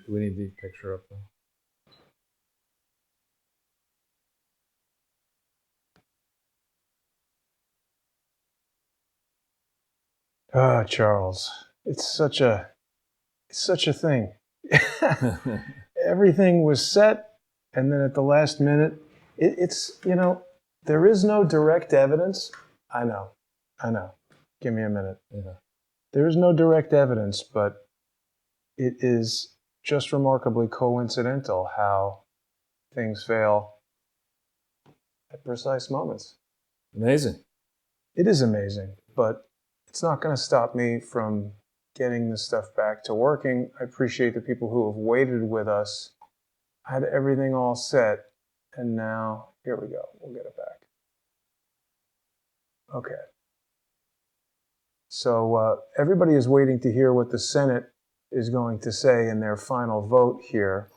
We need the picture up there. Ah, Charles, it's such a thing. Everything was set, and then at the last minute, it's there is no direct evidence. I know. Give me a minute. Yeah. There is no direct evidence, but it is just remarkably coincidental how things fail at precise moments. Amazing. It is amazing, but it's not going to stop me from getting this stuff back to working. I appreciate the people who have waited with us. I had everything all set, and now here we go. We'll get it back. Okay. So everybody is waiting to hear what the Senate is going to say in their final vote here.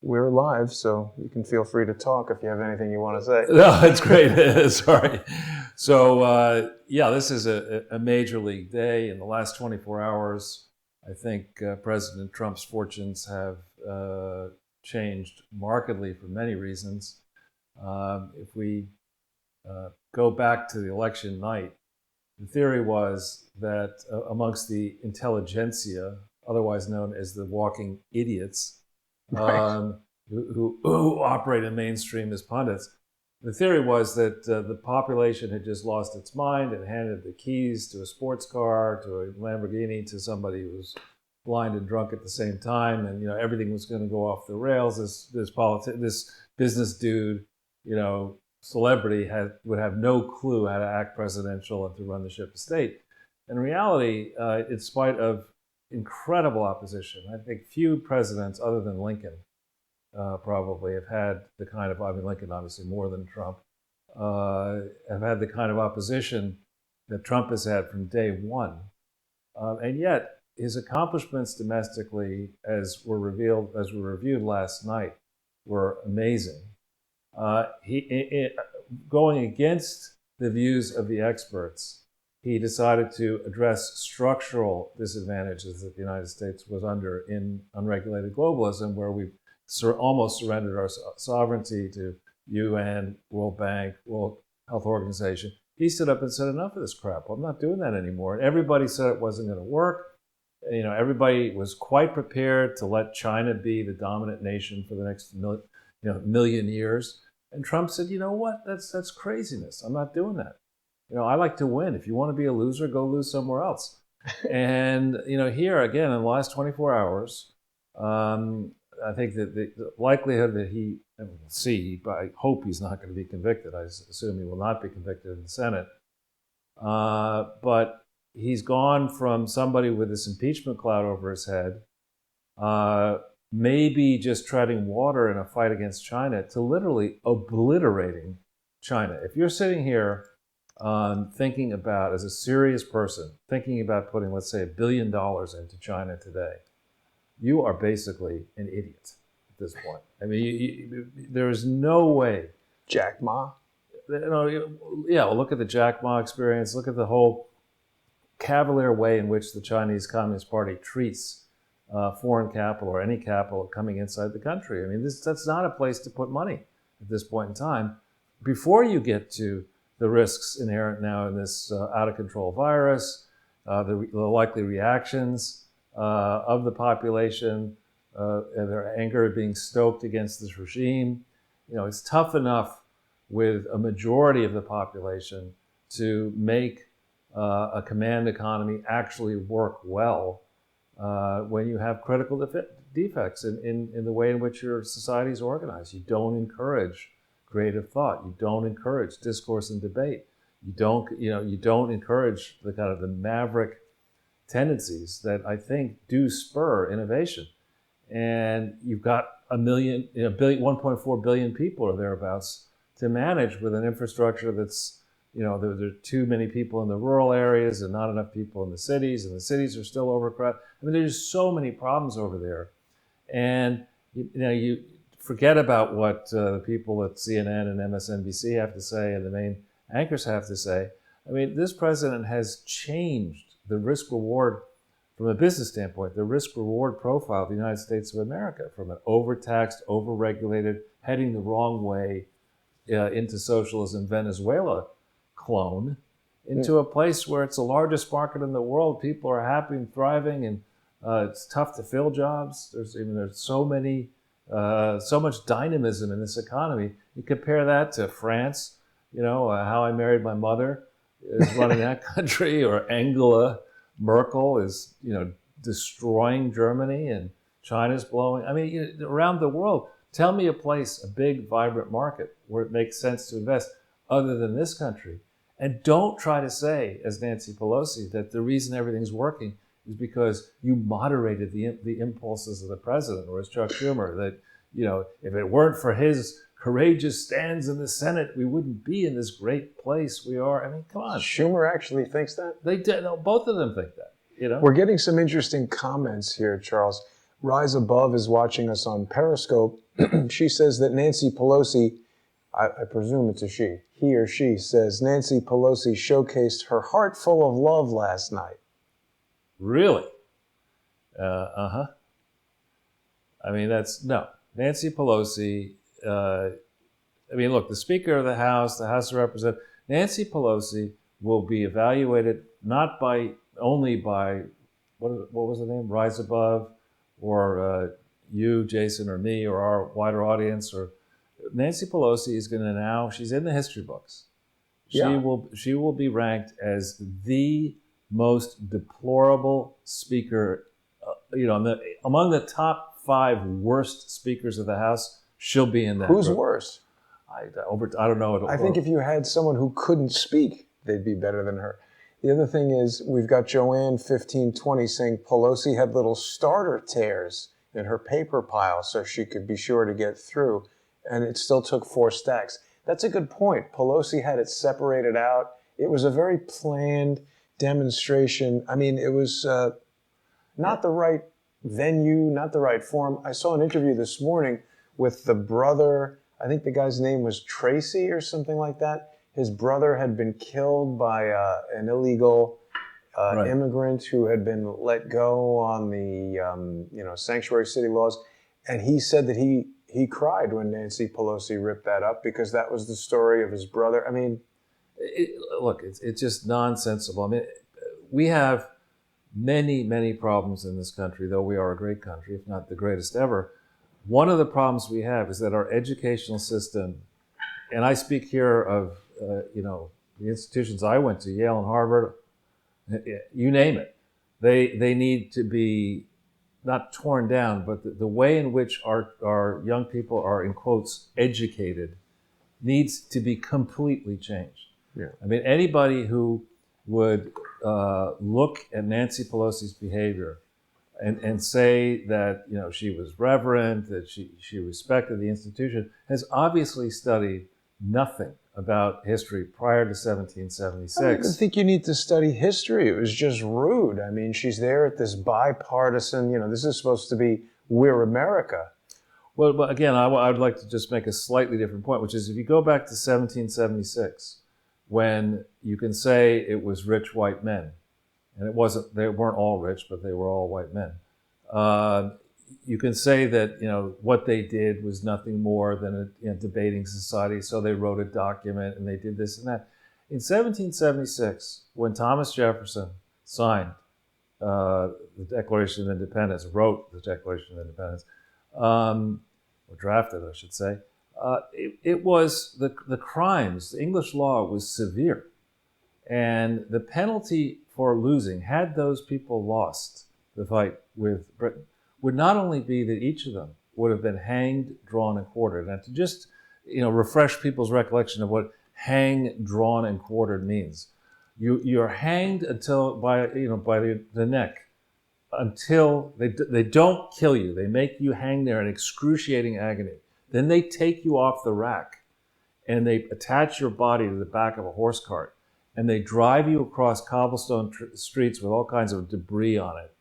We're live, so you can feel free to talk if you have anything you want to say. No, it's great. Sorry. So, this is a major league day. In the last 24 hours, I think President Trump's fortunes have changed markedly for many reasons. If we go back to the election night, the theory was that amongst the intelligentsia, otherwise known as the walking idiots, who operate in mainstream as pundits, the theory was that the population had just lost its mind and handed the keys to a sports car, to a Lamborghini, to somebody who was blind and drunk at the same time, and everything was going to go off the rails. This business dude, celebrity would have no clue how to act presidential and to run the ship of state. In reality, in spite of incredible opposition, I think few presidents other than Lincoln probably have had the kind of, Lincoln obviously more than Trump, have had the kind of opposition that Trump has had from day one. And yet, his accomplishments domestically, as were reviewed last night, were amazing. Going against the views of the experts, he decided to address structural disadvantages that the United States was under in unregulated globalism, where we almost surrendered our sovereignty to UN, World Bank, World Health Organization. He stood up and said, enough of this crap. I'm not doing that anymore. And everybody said it wasn't going to work. Everybody was quite prepared to let China be the dominant nation for the next million years. And Trump said, you know what? That's craziness. I'm not doing that. I like to win. If you want to be a loser, go lose somewhere else. And, here again, in the last 24 hours, I think that the likelihood that we'll see, but I hope he's not going to be convicted. I assume he will not be convicted in the Senate. But he's gone from somebody with this impeachment cloud over his head, maybe just treading water in a fight against China, to literally obliterating China. If you're sitting here thinking about, as a serious person, thinking about putting, let's say, $1 billion into China today, you are basically an idiot at this point. There is no way. Jack Ma? Look at the Jack Ma experience. Look at the whole cavalier way in which the Chinese Communist Party treats foreign capital or any capital coming inside the country. That's not a place to put money at this point in time. Before you get to the risks inherent now in this out-of-control virus, the likely reactions of the population, and their anger being stoked against this regime. It's tough enough with a majority of the population to make a command economy actually work well when you have critical defects in the way in which your society is organized. You don't encourage creative thought. You don't encourage discourse and debate. You don't encourage the kind of the maverick tendencies that I think do spur innovation. And you've got 1.4 billion people or thereabouts to manage with an infrastructure that's, there are too many people in the rural areas and not enough people in the cities, and the cities are still overcrowded. There's so many problems over there. And, you forget about what the people at CNN and MSNBC have to say and the main anchors have to say. This president has changed the risk-reward from a business standpoint, the risk-reward profile of the United States of America, from an overtaxed, overregulated, heading the wrong way into socialism Venezuela clone, into a place where it's the largest market in the world. People are happy and thriving, and it's tough to fill jobs. There's so much dynamism in this economy. You compare that to France, How I Married My Mother is running that country, or Angela Merkel is, destroying Germany, and China's blowing. I mean, around the world, tell me a place, a big, vibrant market where it makes sense to invest other than this country. And don't try to say, as Nancy Pelosi, that the reason everything's working is because you moderated the impulses of the president, or as Chuck Schumer, that, if it weren't for his courageous stands in the Senate, we wouldn't be in this great place we are. I mean, come on. Schumer actually thinks that? They did. No, both of them think that. We're getting some interesting comments here, Charles. Rise Above is watching us on Periscope. She says that Nancy Pelosi, I presume it's a she, he or she says Nancy Pelosi showcased her heart full of love last night. Really? I mean, Nancy Pelosi, look, the Speaker of the House of Representatives, Nancy Pelosi will be evaluated not only by, what was the name, Rise Above, or you, Jason, or me, or our wider audience, or Nancy Pelosi is going to now, she's in the history books. Yeah. She will be ranked as the most deplorable speaker, among the top 5 worst speakers of the House. She'll be in that. Who's group. worse? I don't know. I think if you had someone who couldn't speak, they'd be better than her. The other thing is, we've got Joanne 1520 saying Pelosi had little starter tears in her paper pile so she could be sure to get through, and it still took 4 stacks. That's a good point. Pelosi had it separated out. It was a very planned demonstration. I mean, it was not the right venue, not the right forum. I saw an interview this morning with the brother, I think the guy's name was Tracy or something like that. His brother had been killed by an illegal immigrant who had been let go on the sanctuary city laws, and he said that he cried when Nancy Pelosi ripped that up because that was the story of his brother. I mean, it's just nonsensical. I mean, we have many, many problems in this country, though we are a great country, if not the greatest ever. One of the problems we have is that our educational system, and I speak here of the institutions I went to, Yale and Harvard, you name it, they need to be not torn down, but the way in which our young people are, in quotes, educated needs to be completely changed. Yeah. I mean, anybody who would look at Nancy Pelosi's behavior and say that she was reverent, that she respected the institution, has obviously studied nothing about history prior to 1776. I don't even think you need to study history. It was just rude. I mean, she's there at this bipartisan, this is supposed to be We're America. Well, but again, I would like to just make a slightly different point, which is if you go back to 1776, when you can say it was rich white men, and they weren't all rich, but they were all white men. You can say that what they did was nothing more than a debating society, so they wrote a document and they did this and that. In 1776, when Thomas Jefferson signed the Declaration of Independence, wrote the Declaration of Independence, or drafted, I should say, it was the crimes, the English law was severe. And the penalty for losing, had those people lost the fight with Britain, would not only be that each of them would have been hanged, drawn, and quartered. And to just refresh people's recollection of what hang, drawn, and quartered means, you're hanged until by the neck until they don't kill you. They make you hang there in excruciating agony. Then they take you off the rack and they attach your body to the back of a horse cart and they drive you across cobblestone streets with all kinds of debris on it,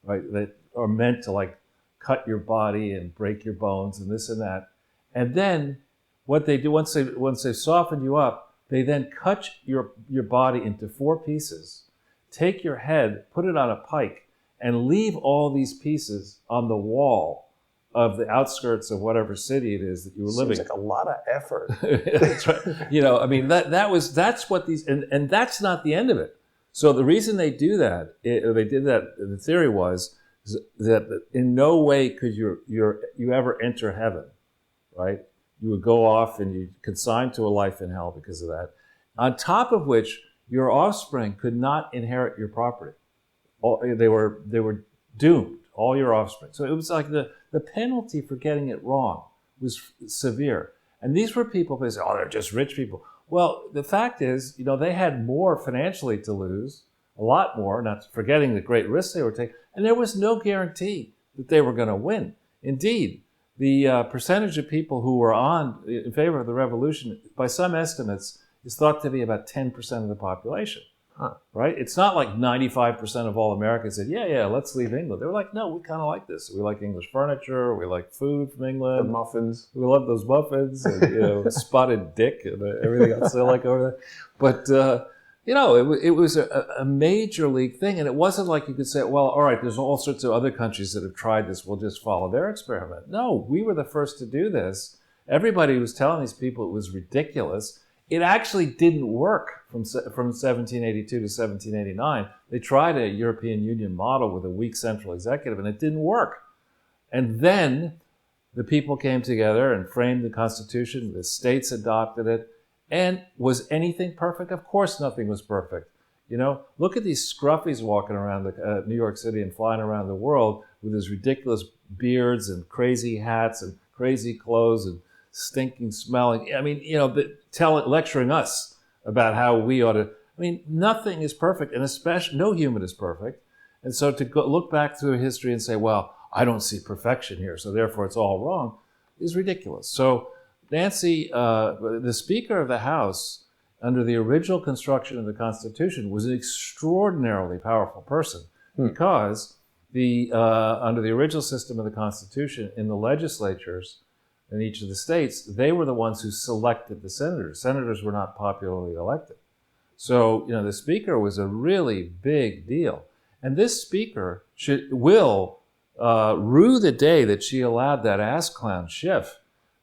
right? That are meant to cut your body and break your bones and this and that. And then what they do once they've softened you up, they then cut your body into 4 pieces, take your head, put it on a pike, and leave all these pieces on the wall of the outskirts of whatever city it is that you were living. Seems like a lot of effort. That's right. You know, I mean, that's what these, and that's not the end of it. So the reason they do that, they did that, the theory was that in no way could you ever enter heaven, right? You would go off and you consigned to a life in hell because of that. On top of which, your offspring could not inherit your property. They were doomed, all your offspring. So it was like the penalty for getting it wrong was severe. And these were people who say, oh, they're just rich people. Well, the fact is, you know, they had more financially to lose, a lot more, not forgetting the great risks they were taking, and there was no guarantee that they were going to win. Indeed, the percentage of people who were in favor of the revolution, by some estimates, is thought to be about 10% of the population. Huh. Right? It's not like 95% of all Americans said, yeah, let's leave England. They were like, no, we kind of like this. We like English furniture. We like food from England. The muffins. We love those muffins and, you know, spotted dick and everything else they like over there. But, you know, it was a major league thing. And it wasn't like you could say, well, all right, there's all sorts of other countries that have tried this. We'll just follow their experiment. No, we were the first to do this. Everybody was telling these people it was ridiculous. It actually didn't work from 1782 to 1789. They tried a European Union model with a weak central executive, and it didn't work. And then the people came together and framed the Constitution. The states adopted it. And was anything perfect? Of course nothing was perfect. You know, look at these scruffies walking around New York City and flying around the world with these ridiculous beards and crazy hats and crazy clothes and stinking smelling. I mean, you know, lecturing us about how we ought to. I mean, nothing is perfect, and especially no human is perfect. And so to look back through history and say, well, I don't see perfection here, so therefore it's all wrong, is ridiculous. So Nancy, the Speaker of the House, under the original construction of the Constitution, was an extraordinarily powerful person because under the original system of the Constitution, in the legislatures in each of the states, they were the ones who selected the senators. Senators were not popularly elected. So, you know, the Speaker was a really big deal. And this Speaker will rue the day that she allowed that ass clown Schiff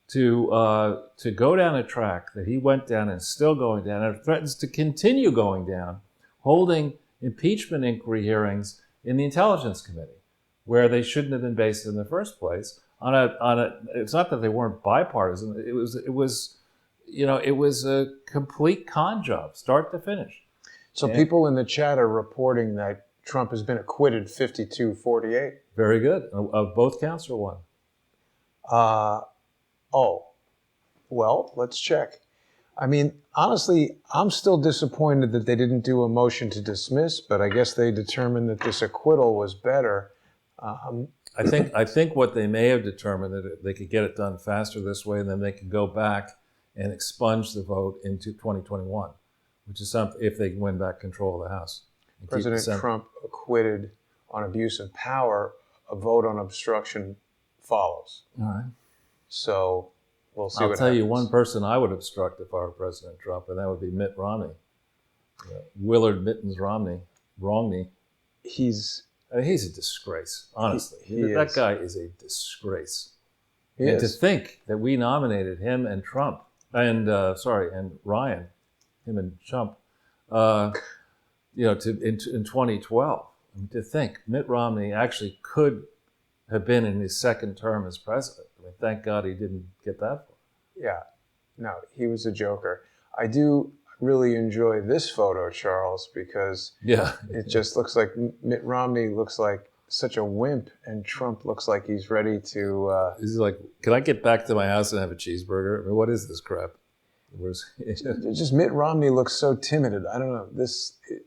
to go down a track that he went down and is still going down, and threatens to continue going down, holding impeachment inquiry hearings in the Intelligence Committee, where they shouldn't have been based in the first place. It's not that they weren't bipartisan. It was a complete con job, start to finish. So people in the chat are reporting that Trump has been acquitted 52-48. Very good. Of both counts or one? Well, let's check. I mean, honestly, I'm still disappointed that they didn't do a motion to dismiss, but I guess they determined that this acquittal was better. I think what they may have determined that they could get it done faster this way, and then they could go back and expunge the vote into 2021, which is something if they win back control of the House. President Trump acquitted on abuse of power. A vote on obstruction follows. All right. So we'll see. I'll tell you one person I would obstruct if I were President Trump, and that would be Mitt Romney. Willard Mittens Romney. He's a disgrace, honestly. That guy is a disgrace. And to think that we nominated him and Trump, and Ryan, him and Trump, in 2012. I mean, to think Mitt Romney actually could have been in his second term as president. I mean, thank God he didn't get that far. Yeah, no, he was a joker. I do really enjoy this photo, Charles, because it just looks like Mitt Romney looks like such a wimp, and Trump looks like he's ready to. He's like, can I get back to my house and have a cheeseburger? I mean, what is this crap? Just Mitt Romney looks so timid. I don't know.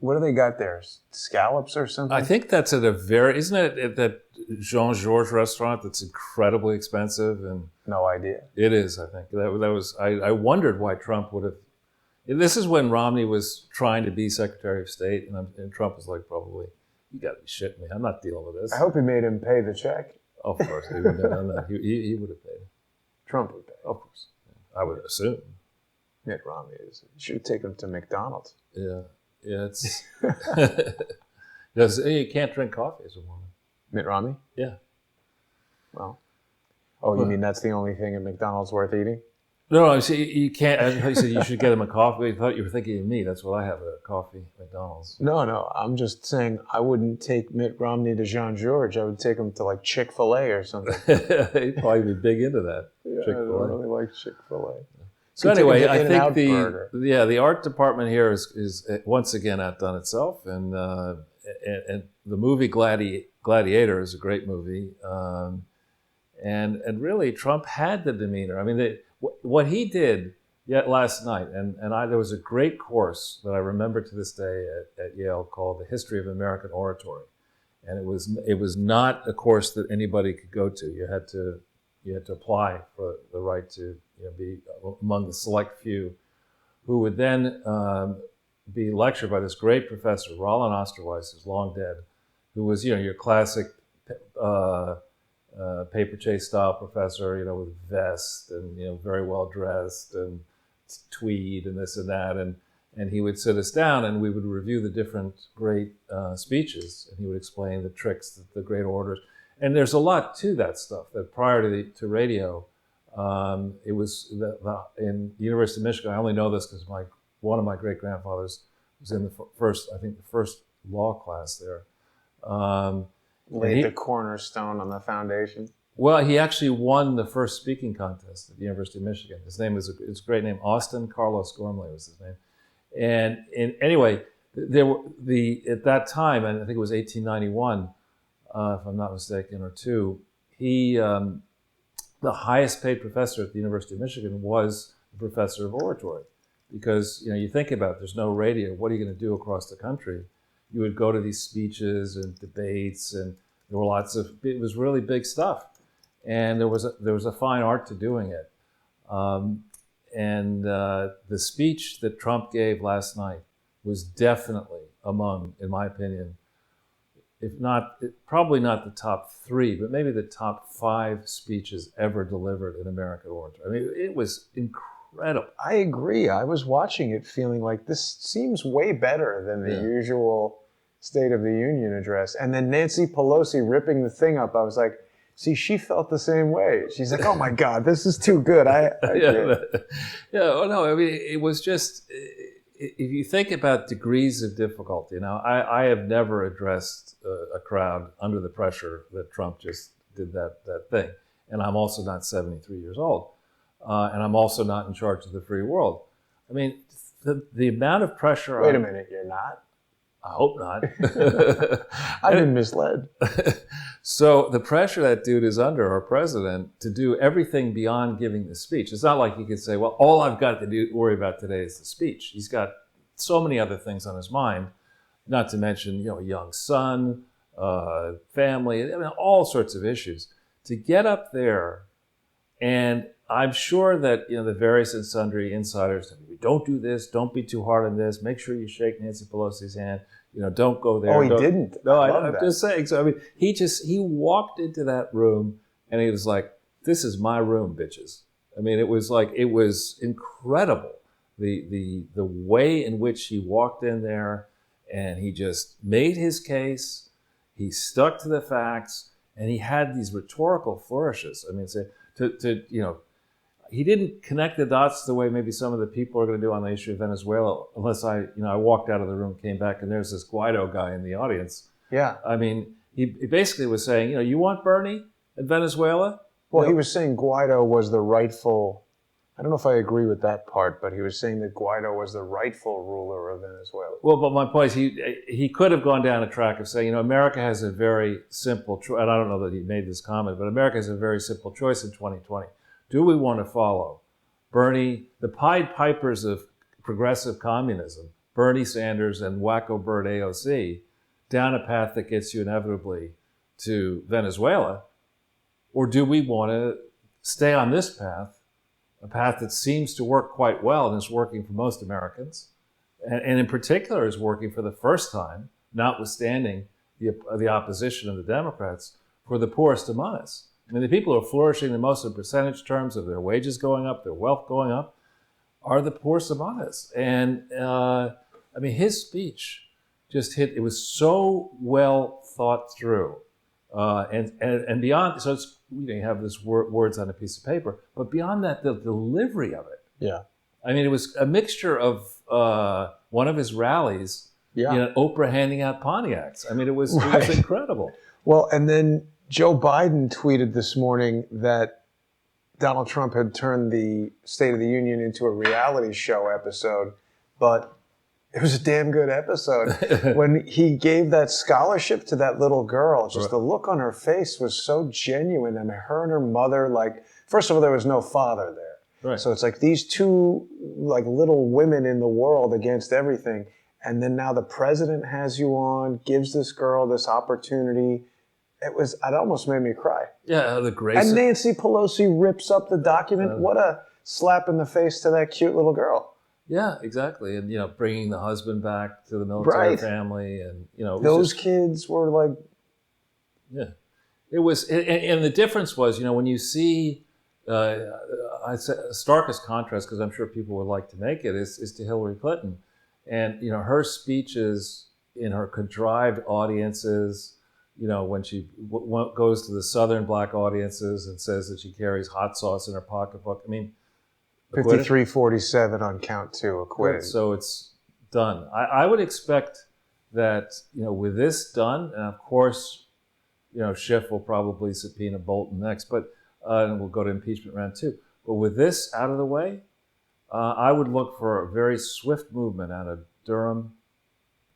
What do they got there? Scallops or something? I think that's isn't it at that Jean-Georges restaurant that's incredibly expensive? And no idea. It is, I think. That was. I wondered why Trump would have. This is when Romney was trying to be Secretary of State, and Trump was like, probably, you got to be shitting me. I'm not dealing with this. I hope he made him pay the check. Of course, he wouldn't have done that. He would have paid. Trump would pay. Of course. I would assume. Mitt Romney should have taken him to McDonald's. Yeah, it's You can't drink coffee as a woman. Mitt Romney? Yeah. Well, you mean that's the only thing at McDonald's worth eating? No, see, you can't. I thought you said you should get him a coffee. I thought you were thinking of me. That's what I have, a coffee at McDonald's. No. I'm just saying I wouldn't take Mitt Romney to Jean George. I would take him to like Chick-fil-A or something. He'd probably be big into that. Yeah, I don't really like Chick-fil-A. So anyway, I think the art department here is once again outdone itself, and the movie Gladiator is a great movie, and really Trump had the demeanor. I mean, what he did yet last night, and there was a great course that I remember to this day at Yale called The History of American Oratory, and it was not a course that anybody could go to. You had to apply for the right to be among the select few who would then be lectured by this great professor, Roland Osterweiss, who's long dead, who was your classic paper chase style professor, with vest and very well dressed and tweed and this and that, and he would sit us down and we would review the different great speeches, and he would explain the tricks, the great orators. And there's a lot to that stuff. That prior to radio, it was in the University of Michigan. I only know this because one of my great grandfathers was in the first law class there. Laid the cornerstone on the foundation. Well, he actually won the first speaking contest at the University of Michigan. His name was it's a great name. Austin Carlos Gormley was his name. And anyway, there were at that time, and I think it was 1891. If I'm not mistaken, or two, he, the highest paid professor at the University of Michigan was a professor of oratory. Because, you think about it, there's no radio. What are you going to do across the country? You would go to these speeches and debates, and there were it was really big stuff. And there was a fine art to doing it. And the speech that Trump gave last night was definitely among, in my opinion, probably not the top 3, but maybe the top 5 speeches ever delivered in American oratory. I mean, it was incredible. I agree. I was watching it feeling like this seems way better than the usual State of the Union address. And then Nancy Pelosi ripping the thing up, I was like, see, she felt the same way. She's like, oh my God, this is too good. No, I mean, it was just, if you think about degrees of difficulty, I have never addressed a crowd under the pressure that Trump just did that thing. And I'm also not 73 years old. And I'm also not in charge of the free world. I mean, the amount of pressure... Wait a minute, you're not? I hope not. I've been misled. So the pressure that dude is under, our president, to do everything beyond giving the speech. It's not like he could say, well, all I've got to worry about today is the speech. He's got so many other things on his mind, not to mention, a young son, family, all sorts of issues. To get up there, and I'm sure that, the various and sundry insiders, don't do this, don't be too hard on this, make sure you shake Nancy Pelosi's hand, don't go there. Oh, he didn't? No, I'm just saying. So, I mean, he walked into that room and he was like, this is my room, bitches. I mean, it was incredible. The way in which he walked in there, and he just made his case, he stuck to the facts, and he had these rhetorical flourishes. I mean, he didn't connect the dots the way maybe some of the people are going to do on the issue of Venezuela, unless I walked out of the room, came back, and there's this Guaido guy in the audience. Yeah. I mean, he basically was saying, you want Bernie in Venezuela? Well, he was saying Guaido was the rightful, I don't know if I agree with that part, but he was saying that Guaido was the rightful ruler of Venezuela. Well, but my point is he could have gone down a track of saying, America has a very simple choice, and I don't know that he made this comment, but America has a very simple choice in 2020. Do we want to follow Bernie, the Pied Pipers of progressive communism, Bernie Sanders and wacko bird AOC, down a path that gets you inevitably to Venezuela? Or do we want to stay on this path, a path that seems to work quite well and is working for most Americans, and in particular is working for the first time, notwithstanding the opposition of the Democrats, for the poorest among us? I mean, the people who are flourishing the most in percentage terms of their wages going up, their wealth going up, are the poorest among us. And, his speech just hit. It was so well thought through, and beyond. So it's, you have this words on a piece of paper, but beyond that, the delivery of it. Yeah. I mean, it was a mixture of one of his rallies. Yeah. Oprah handing out Pontiacs. I mean, it was incredible. Well, and then Joe Biden tweeted this morning that Donald Trump had turned the State of the Union into a reality show episode, but it was a damn good episode. When he gave that scholarship to that little girl, just the look on her face was so genuine. I mean, her and her mother, like, first of all, there was no father there. Right. So it's like these two, like, little women in the world against everything. And then now the president has you on, gives this girl this opportunity. It almost made me cry. Yeah, the grace. And Nancy Pelosi rips up the document. What a slap in the face to that cute little girl. Yeah, exactly. And, bringing the husband back to the military family. And, those kids were like. Yeah. It was, and the difference was, when you see, I said starkest contrast, because I'm sure people would like to make it, is to Hillary Clinton. And, her speeches in her contrived audiences, when she goes to the Southern black audiences and says that she carries hot sauce in her pocketbook. I mean, 53-47 on count 2, acquitted. So it's done. I would expect that, with this done, and of course, Schiff will probably subpoena Bolton next, but and we'll go to impeachment round 2. But with this out of the way, I would look for a very swift movement out of Durham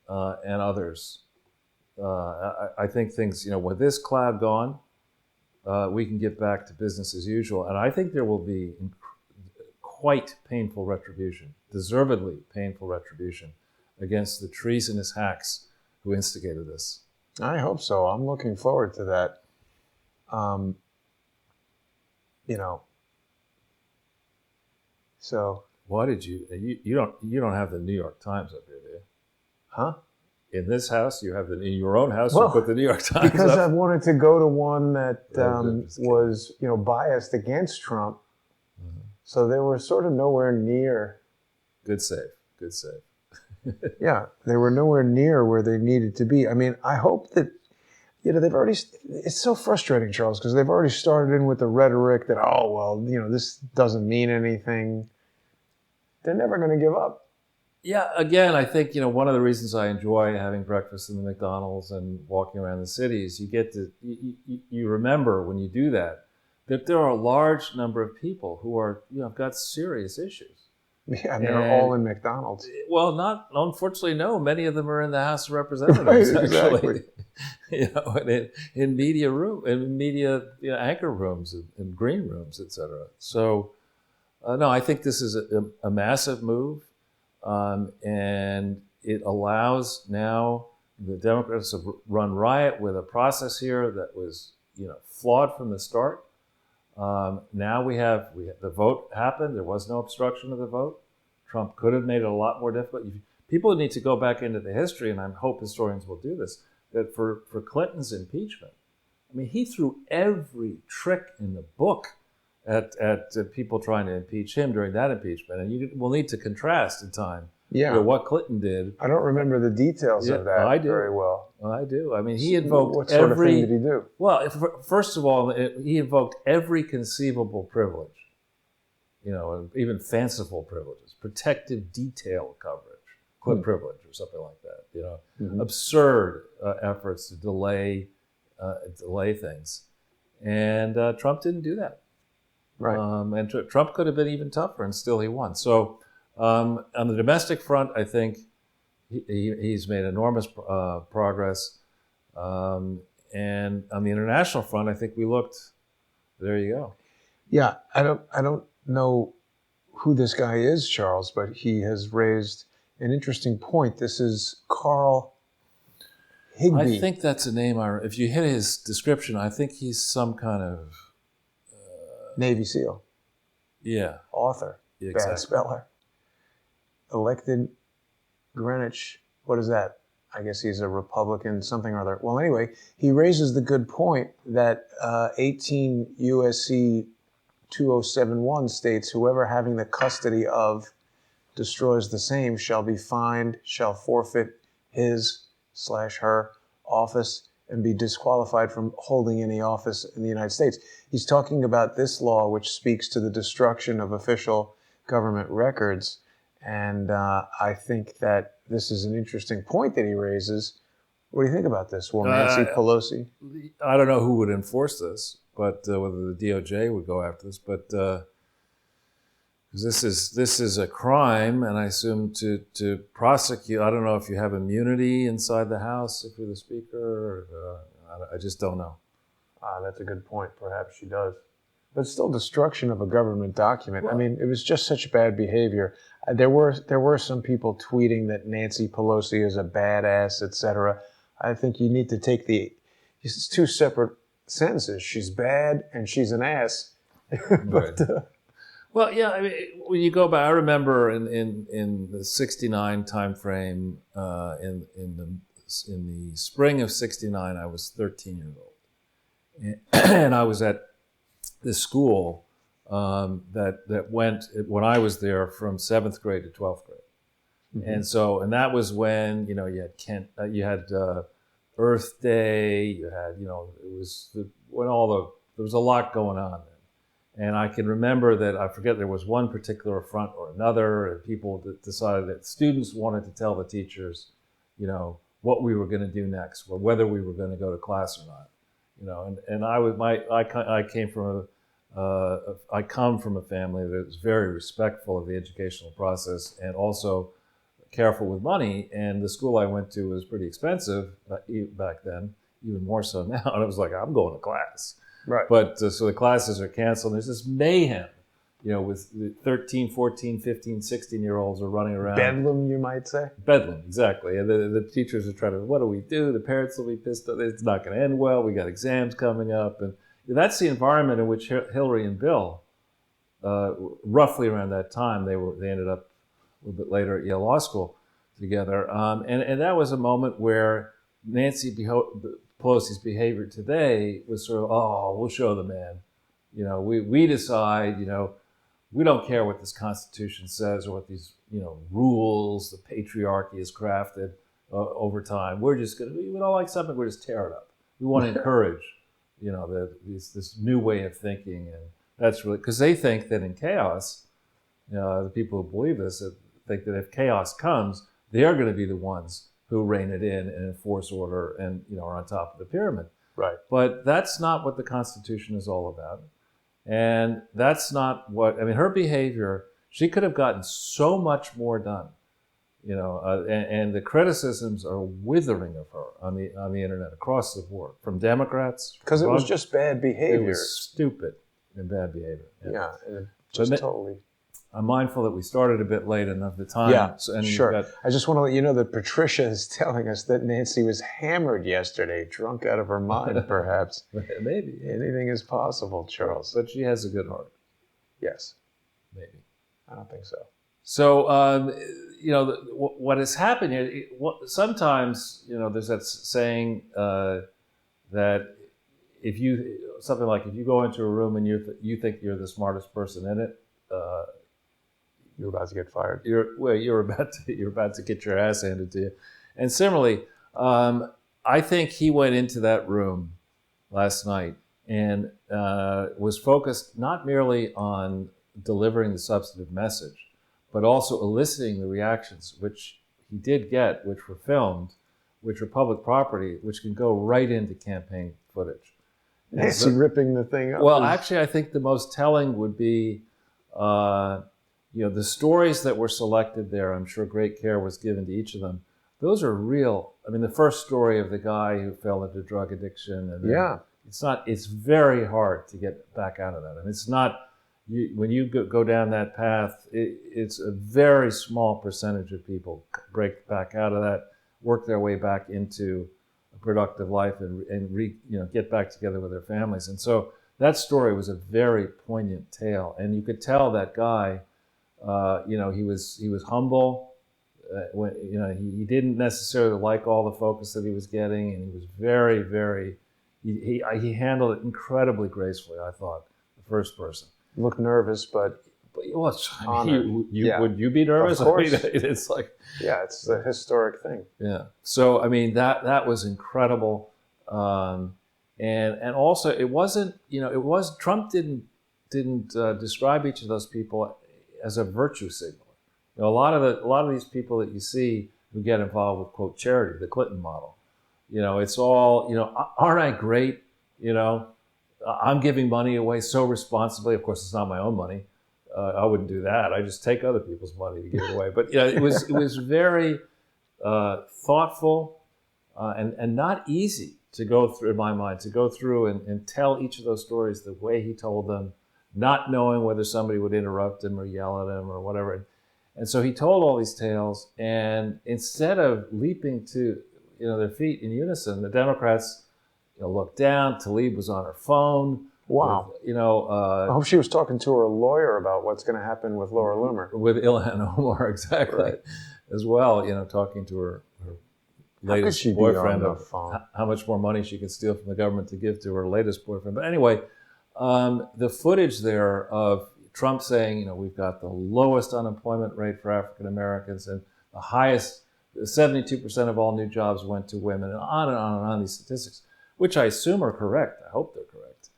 and others. I think things, with this cloud gone, we can get back to business as usual. And I think there will be quite painful retribution, deservedly painful retribution, against the treasonous hacks who instigated this. I hope so. I'm looking forward to that. So. Why did you don't have the New York Times up here, do you? Huh? In this house, you have in your own house, you put the New York Times because up. I wanted to go to one that was, biased against Trump. Mm-hmm. So they were sort of nowhere near. Good save. Yeah, they were nowhere near where they needed to be. I mean, I hope that, they've already, it's so frustrating, Charles, because they've already started in with the rhetoric that, this doesn't mean anything. They're never going to give up. Yeah, again, I think, one of the reasons I enjoy having breakfast in the McDonald's and walking around the city is you get to, you remember when you do that there are a large number of people who are, have got serious issues. Yeah, and they're all in McDonald's. Well, unfortunately, no. Many of them are in the House of Representatives, right, actually. Exactly. in media anchor rooms and green rooms, etc. So, no, I think this is a massive move. And it allows now the Democrats to run riot with a process here that was, flawed from the start. Now we have the vote happened. There was no obstruction of the vote. Trump could have made it a lot more difficult. People need to go back into the history, and I hope historians will do this, that for Clinton's impeachment, I mean, he threw every trick in the book at people trying to impeach him during that impeachment. And we'll need to contrast in time what Clinton did. I don't remember the details of that very well. I do. I mean, he invoked what sort of thing did he do? Well, first of all, he invoked every conceivable privilege, and even fanciful privileges, protective detail coverage, clip privilege or something like that, absurd efforts to delay things. And Trump didn't do that. Right. And Trump could have been even tougher, and still he won. So on the domestic front, I think he's made enormous progress. And on the international front, I think we looked. There you go. Yeah, I don't know who this guy is, Charles, but he has raised an interesting point. This is Carl Higbee. I think that's a name. If you hit his description, I think he's some kind of Navy SEAL. Yeah. Author. Yeah, exactly. Bad speller. Elected Greenwich. What is that? I guess he's a Republican, something or other. Well, anyway, he raises the good point that 18 USC 2071 states, whoever having the custody of destroys the same shall be fined, shall forfeit his him/her office and be disqualified from holding any office in the United States. He's talking about this law, which speaks to the destruction of official government records. And I think that this is an interesting point that he raises. What do you think about this? Will Nancy Pelosi? I don't know who would enforce this, but whether the DOJ would go after this, but this is a crime, and I assume to prosecute. I don't know if you have immunity inside the House if you're the Speaker. I just don't know. That's a good point. Perhaps she does, but it's still destruction of a government document. Well, I mean, it was just such bad behavior. There were some people tweeting that Nancy Pelosi is a badass, etc. I think you need to take it's two separate sentences. She's bad and she's an ass. But, well, yeah. I mean, when you go back, I remember in the '69 time frame, in the spring of '69, I was 13 years old, and I was at this school that went when I was there from 7th grade to 12th grade, and that was when you had Earth Day, you had it was when there was a lot going on. And I can remember that, I forget, there was one particular front or another, and people decided that students wanted to tell the teachers, what we were going to do next, or whether we were going to go to class or not. And I come from a family that was very respectful of the educational process and also careful with money. And the school I went to was pretty expensive back then, even more so now. And I was like, I'm going to class. Right. But so the classes are canceled. There's this mayhem, with the 13, 14, 15, 16-year-olds are running around. Bedlam, you might say? Bedlam, exactly. And the teachers are trying to, what do we do? The parents will be pissed off. It's not going to end well. We got exams coming up. And that's the environment in which Hillary and Bill, roughly around that time, they ended up a little bit later at Yale Law School together. And that was a moment where Nancy Pelosi's behavior today was sort of, we'll show the man. We decide, we don't care what this Constitution says or what these, rules the patriarchy has crafted over time. We're just going to, we don't like something, we'll just tear it up. We want to encourage, this new way of thinking. And that's really, because they think that in chaos, the people who believe this think that if chaos comes, they're going to be the ones who rein it in and enforce order and are on top of the pyramid. Right. But that's not what the Constitution is all about. And that's not her behavior, she could have gotten so much more done, and the criticisms are withering of her on the internet across the board, from Democrats. Because it was just bad behavior. It was stupid and bad behavior. Yeah, just totally. I'm mindful that we started a bit late enough the time. Yeah, sure. I just want to let you know that Patricia is telling us that Nancy was hammered yesterday, drunk out of her mind, perhaps. Maybe. Anything is possible, Charles. But she has a good heart. Yes. Maybe. I don't think so. So, what has happened here, sometimes, there's that saying that if you go into a room and you think you're the smartest person in it, you're about to get fired. You're about to get your ass handed to you. And similarly, I think he went into that room last night and was focused not merely on delivering the substantive message, but also eliciting the reactions, which he did get, which were filmed, which are public property, which can go right into campaign footage. Nancy ripping the thing up. Well, actually, I think the most telling would be the stories that were selected there. I'm sure great care was given to each of them. Those are real. I mean, the first story of the guy who fell into drug addiction. And it's very hard to get back out of that. And it's not, when you go down that path, it's a very small percentage of people break back out of that, work their way back into a productive life and get back together with their families. And so that story was a very poignant tale. And you could tell that guy, he was humble. He didn't necessarily like all the focus that he was getting, and he was very, very. He handled it incredibly gracefully. I thought, the first person looked nervous, but But, well, Honor. Yeah. would you be nervous? Of course. I mean, it's like, Yeah, it's a historic thing. yeah. So I mean that was incredible, and also it wasn't, Trump didn't describe each of those people as a virtue signal. A lot of these people that you see who get involved with, quote, charity, the Clinton model, it's all, aren't I great? I'm giving money away so responsibly. Of course, it's not my own money. I wouldn't do that. I just take other people's money to give it away. But it was very thoughtful and not easy to go through, in my mind, and tell each of those stories the way he told them, not knowing whether somebody would interrupt him or yell at him or whatever. And so he told all these tales, and instead of leaping to their feet in unison, the Democrats looked down. Tlaib was on her phone. Wow. With, I hope she was talking to her lawyer about what's going to happen with Laura Loomer. With Ilhan Omar, exactly, Right. as well. Talking to her latest boyfriend on the of phone? how much more money she could steal from the government to give to her latest boyfriend. But anyway, the footage there of Trump saying, we've got the lowest unemployment rate for African Americans and the highest, 72% of all new jobs went to women, and on and on and on, these statistics, which I assume are correct. I hope they're correct.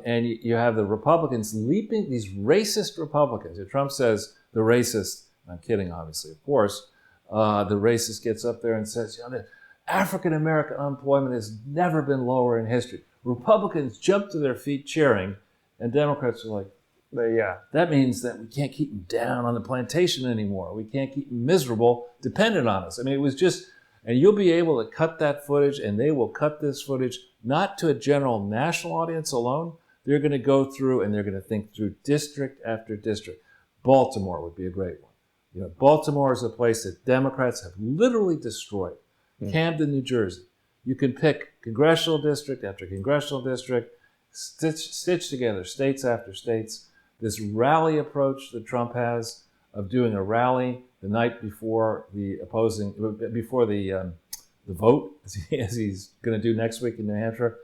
And you have the Republicans leaping, these racist Republicans. Trump says the racist, I'm kidding, obviously, of course, the racist gets up there and says, the African American unemployment has never been lower in history. Republicans jump to their feet cheering, and Democrats are like, that means that we can't keep them down on the plantation anymore. We can't keep them miserable, dependent on us. I mean, it was just, and you'll be able to cut that footage, and they will cut this footage not to a general national audience alone. They're going to go through and they're going to think through district after district. Baltimore would be a great one. Baltimore is a place that Democrats have literally destroyed. Camden, New Jersey. You can pick congressional district after congressional district, stitch together states after states. This rally approach that Trump has of doing a rally the night before the vote, as he's going to do next week in New Hampshire.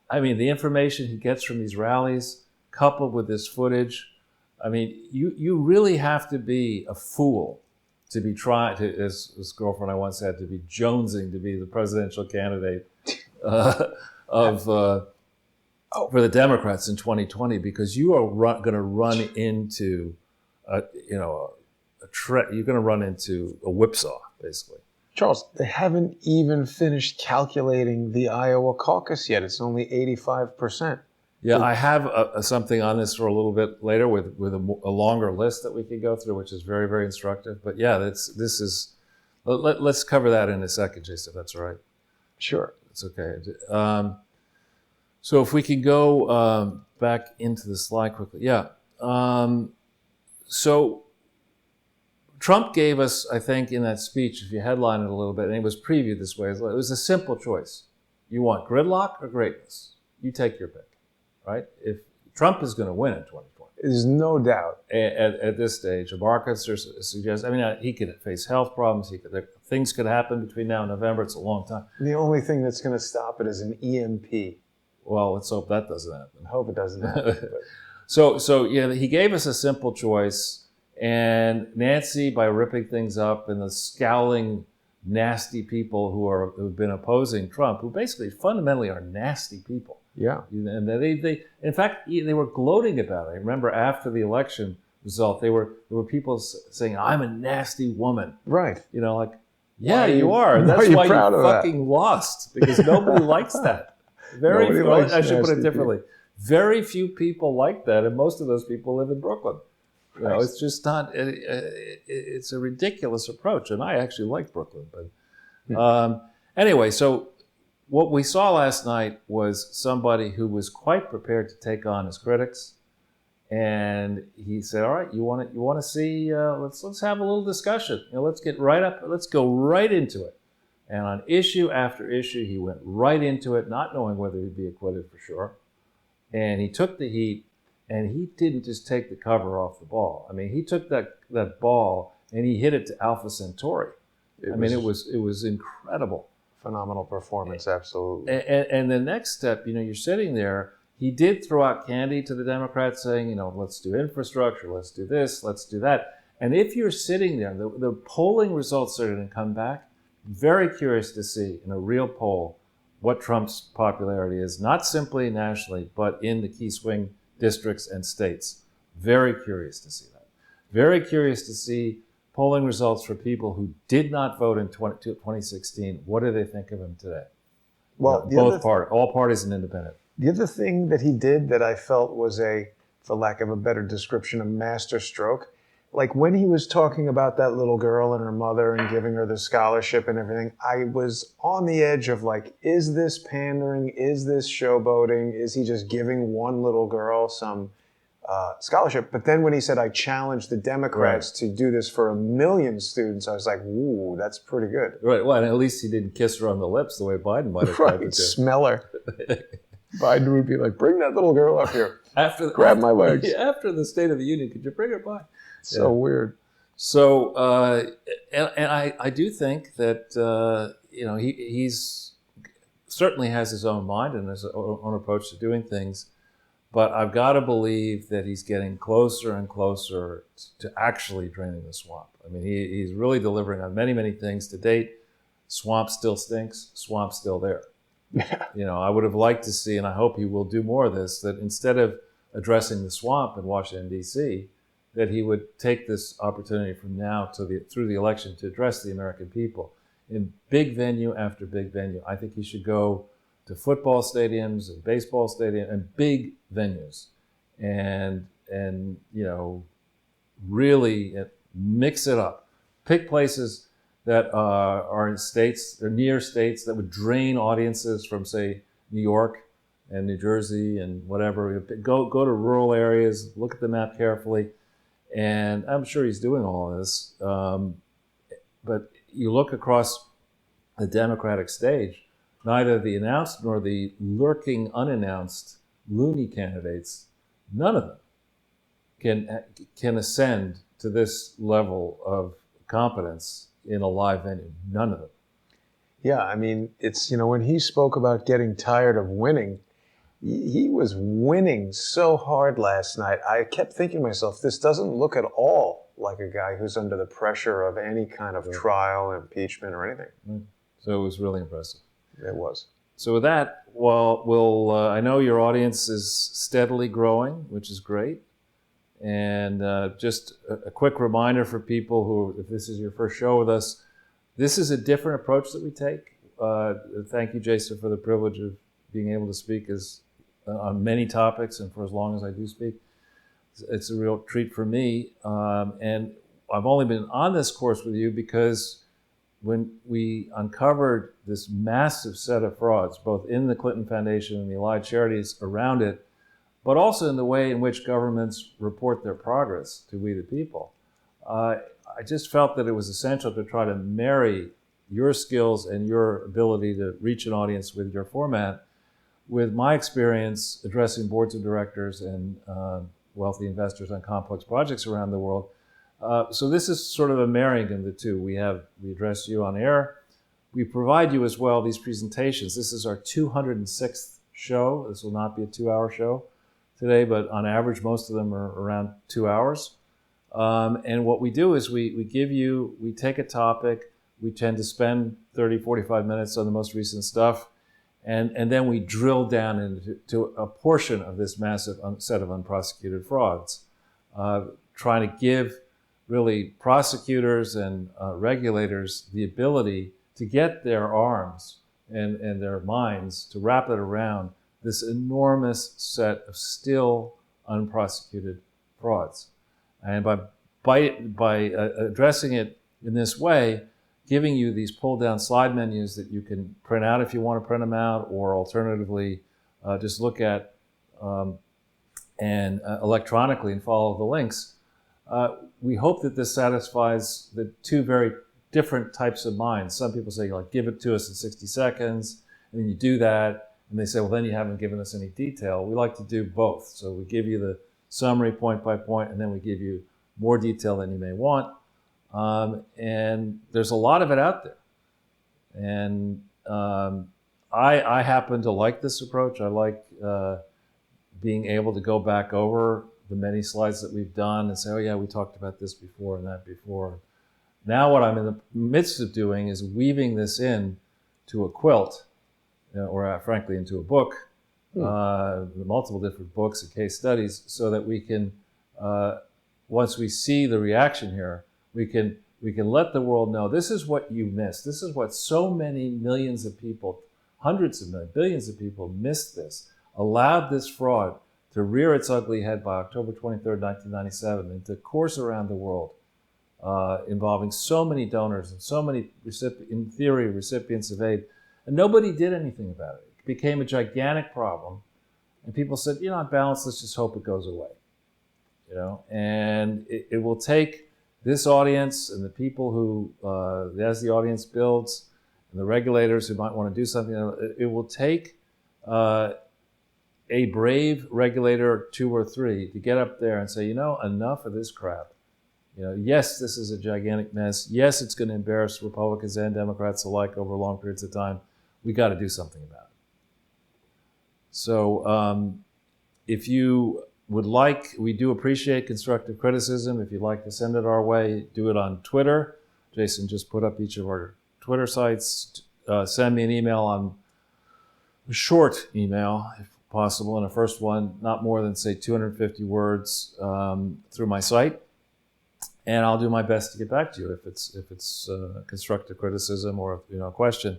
I mean, the information he gets from these rallies, coupled with this footage, I mean, you really have to be a fool to be trying to, as this girlfriend I once had, to be jonesing to be the presidential candidate for the Democrats in 2020, because you are going to run into you're going to run into a whipsaw, basically. Charles, they haven't even finished calculating the Iowa caucus yet. It's only 85%. Yeah, I have something on this for a little bit later with a longer list that we could go through, which is very, very instructive. But yeah, let's cover that in a second, Jason, if that's all right. Sure. It's okay. So if we can go back into the slide quickly. Yeah. So Trump gave us, I think, in that speech, if you headline it a little bit, and it was previewed this way, it was a simple choice. You want gridlock or greatness? You take your pick, right? If Trump is going to win in 2020. There's no doubt. At this stage, markets suggest, he could face health problems. Things could happen between now and November. It's a long time. The only thing that's going to stop it is an EMP. Well, let's hope that doesn't happen. I hope it doesn't happen. So he gave us a simple choice, and Nancy, by ripping things up, and the scowling, nasty people who've been opposing Trump, who basically fundamentally are nasty people. Yeah. And they in fact, they were gloating about it. I remember after the election result, there were people saying, "I'm a nasty woman." Right. Yeah, you are. That's why you fucking lost, because nobody likes that. I should put it differently. People. Very few people like that, and most of those people live in Brooklyn. It's just not. It's a ridiculous approach, and I actually like Brooklyn. But anyway, so what we saw last night was somebody who was quite prepared to take on his critics, and he said, "All right, you want to see? Let's have a little discussion. Let's get right up. Let's go right into it." And on issue after issue, he went right into it, not knowing whether he'd be acquitted for sure. And he took the heat, and he didn't just take the cover off the ball. He took that ball and he hit it to Alpha Centauri. It was incredible. Phenomenal performance, absolutely. And the next step, you're sitting there, He did throw out candy to the Democrats saying, let's do infrastructure, let's do this, let's do that. And if you're sitting there, the polling results are going to come back. Very curious to see in a real poll what Trump's popularity is, not simply nationally, but in the key swing districts and states. Very curious to see that. Very curious to see polling results for people who did not vote in 2016. What do they think of him today? Well, all parties and independent. The other thing that he did that I felt was for lack of a better description, a master stroke. Like when he was talking about that little girl and her mother and giving her the scholarship and everything, I was on the edge of like, is this pandering? Is this showboating? Is he just giving one little girl some scholarship? But then when he said, I challenge the Democrats to do this for 1 million students, I was like, ooh, that's pretty good. Right. Well, and at least he didn't kiss her on the lips the way Biden might have tried to do. Smell her. Biden would be like, bring that little girl up here. Grab my legs. After the State of the Union, could you bring her by? So weird. So, and I do think that, he's certainly has his own mind and his own approach to doing things, but I've got to believe that he's getting closer and closer to actually draining the swamp. I mean, he's really delivering on many, many things to date. Swamp still stinks. Swamp's still there. Yeah. I would have liked to see, and I hope he will do more of this, that instead of addressing the swamp in Washington, D.C., that he would take this opportunity from now through the election to address the American people in big venue after big venue. I think he should go to football stadiums and baseball stadiums and big venues and really mix it up. Pick places that are in states, they're near states that would drain audiences from, say, New York and New Jersey and whatever. Go to rural areas, look at the map carefully. And I'm sure he's doing all of this. But you look across the Democratic stage, neither the announced nor the lurking unannounced loony candidates, none of them can ascend to this level of competence in a live venue. None of them. Yeah, I mean, it's, when he spoke about getting tired of winning, he was winning so hard last night. I kept thinking to myself, this doesn't look at all like a guy who's under the pressure of any kind of trial, impeachment, or anything. Right. So it was really impressive. It was. So with that, I know your audience is steadily growing, which is great. And just a quick reminder for people who, if this is your first show with us, this is a different approach that we take. Thank you, Jason, for the privilege of being able to speak on many topics and for as long as I do speak. It's a real treat for me. And I've only been on this course with you because when we uncovered this massive set of frauds, both in the Clinton Foundation and the allied charities around it, but also in the way in which governments report their progress to we the people, I just felt that it was essential to try to marry your skills and your ability to reach an audience with your format with my experience addressing boards of directors and wealthy investors on complex projects around the world. So this is sort of a marrying of the two. We address you on air. We provide you as well these presentations. This is our 206th show. This will not be a 2-hour show today, but on average, most of them are around 2 hours. And what we do is we take a topic, we tend to spend 30, 45 minutes on the most recent stuff, and then we drill down into a portion of this massive set of unprosecuted frauds, trying to give really prosecutors and regulators the ability to get their arms and their minds to wrap it around this enormous set of still unprosecuted frauds. And by addressing it in this way, giving you these pull-down slide menus that you can print out if you want to print them out, or alternatively, just look at and electronically and follow the links. We hope that this satisfies the two very different types of minds. Some people say, give it to us in 60 seconds, and then you do that, and they say, well, then you haven't given us any detail. We like to do both. So we give you the summary point by point, and then we give you more detail than you may want. And there's a lot of it out there. And I happen to like this approach. I like being able to go back over the many slides that we've done and say, oh yeah, we talked about this before and that before. Now what I'm in the midst of doing is weaving this in to a quilt, or frankly into a book, multiple different books and case studies, so that we can, once we see the reaction here, we can let the world know this is what you missed. This is what so many millions of people, hundreds of millions, billions of people missed this, allowed this fraud to rear its ugly head by October 23rd, 1997, and to course around the world, involving so many donors and so many, in theory, recipients of aid. And nobody did anything about it. It became a gigantic problem. And people said, on balance, let's just hope it goes away. And it will take this audience and the people who, as the audience builds, and the regulators who might want to do something, it will take a brave regulator, 2 or 3, to get up there and say, enough of this crap. Yes, this is a gigantic mess. Yes, it's going to embarrass Republicans and Democrats alike over long periods of time. We got to do something about it. So if you would like, we do appreciate constructive criticism. If you'd like to send it our way, do it on Twitter. Jason just put up each of our Twitter sites. Send me an email, on a short email, if possible, and a first one, not more than, say, 250 words through my site. And I'll do my best to get back to you if it's constructive criticism or a question.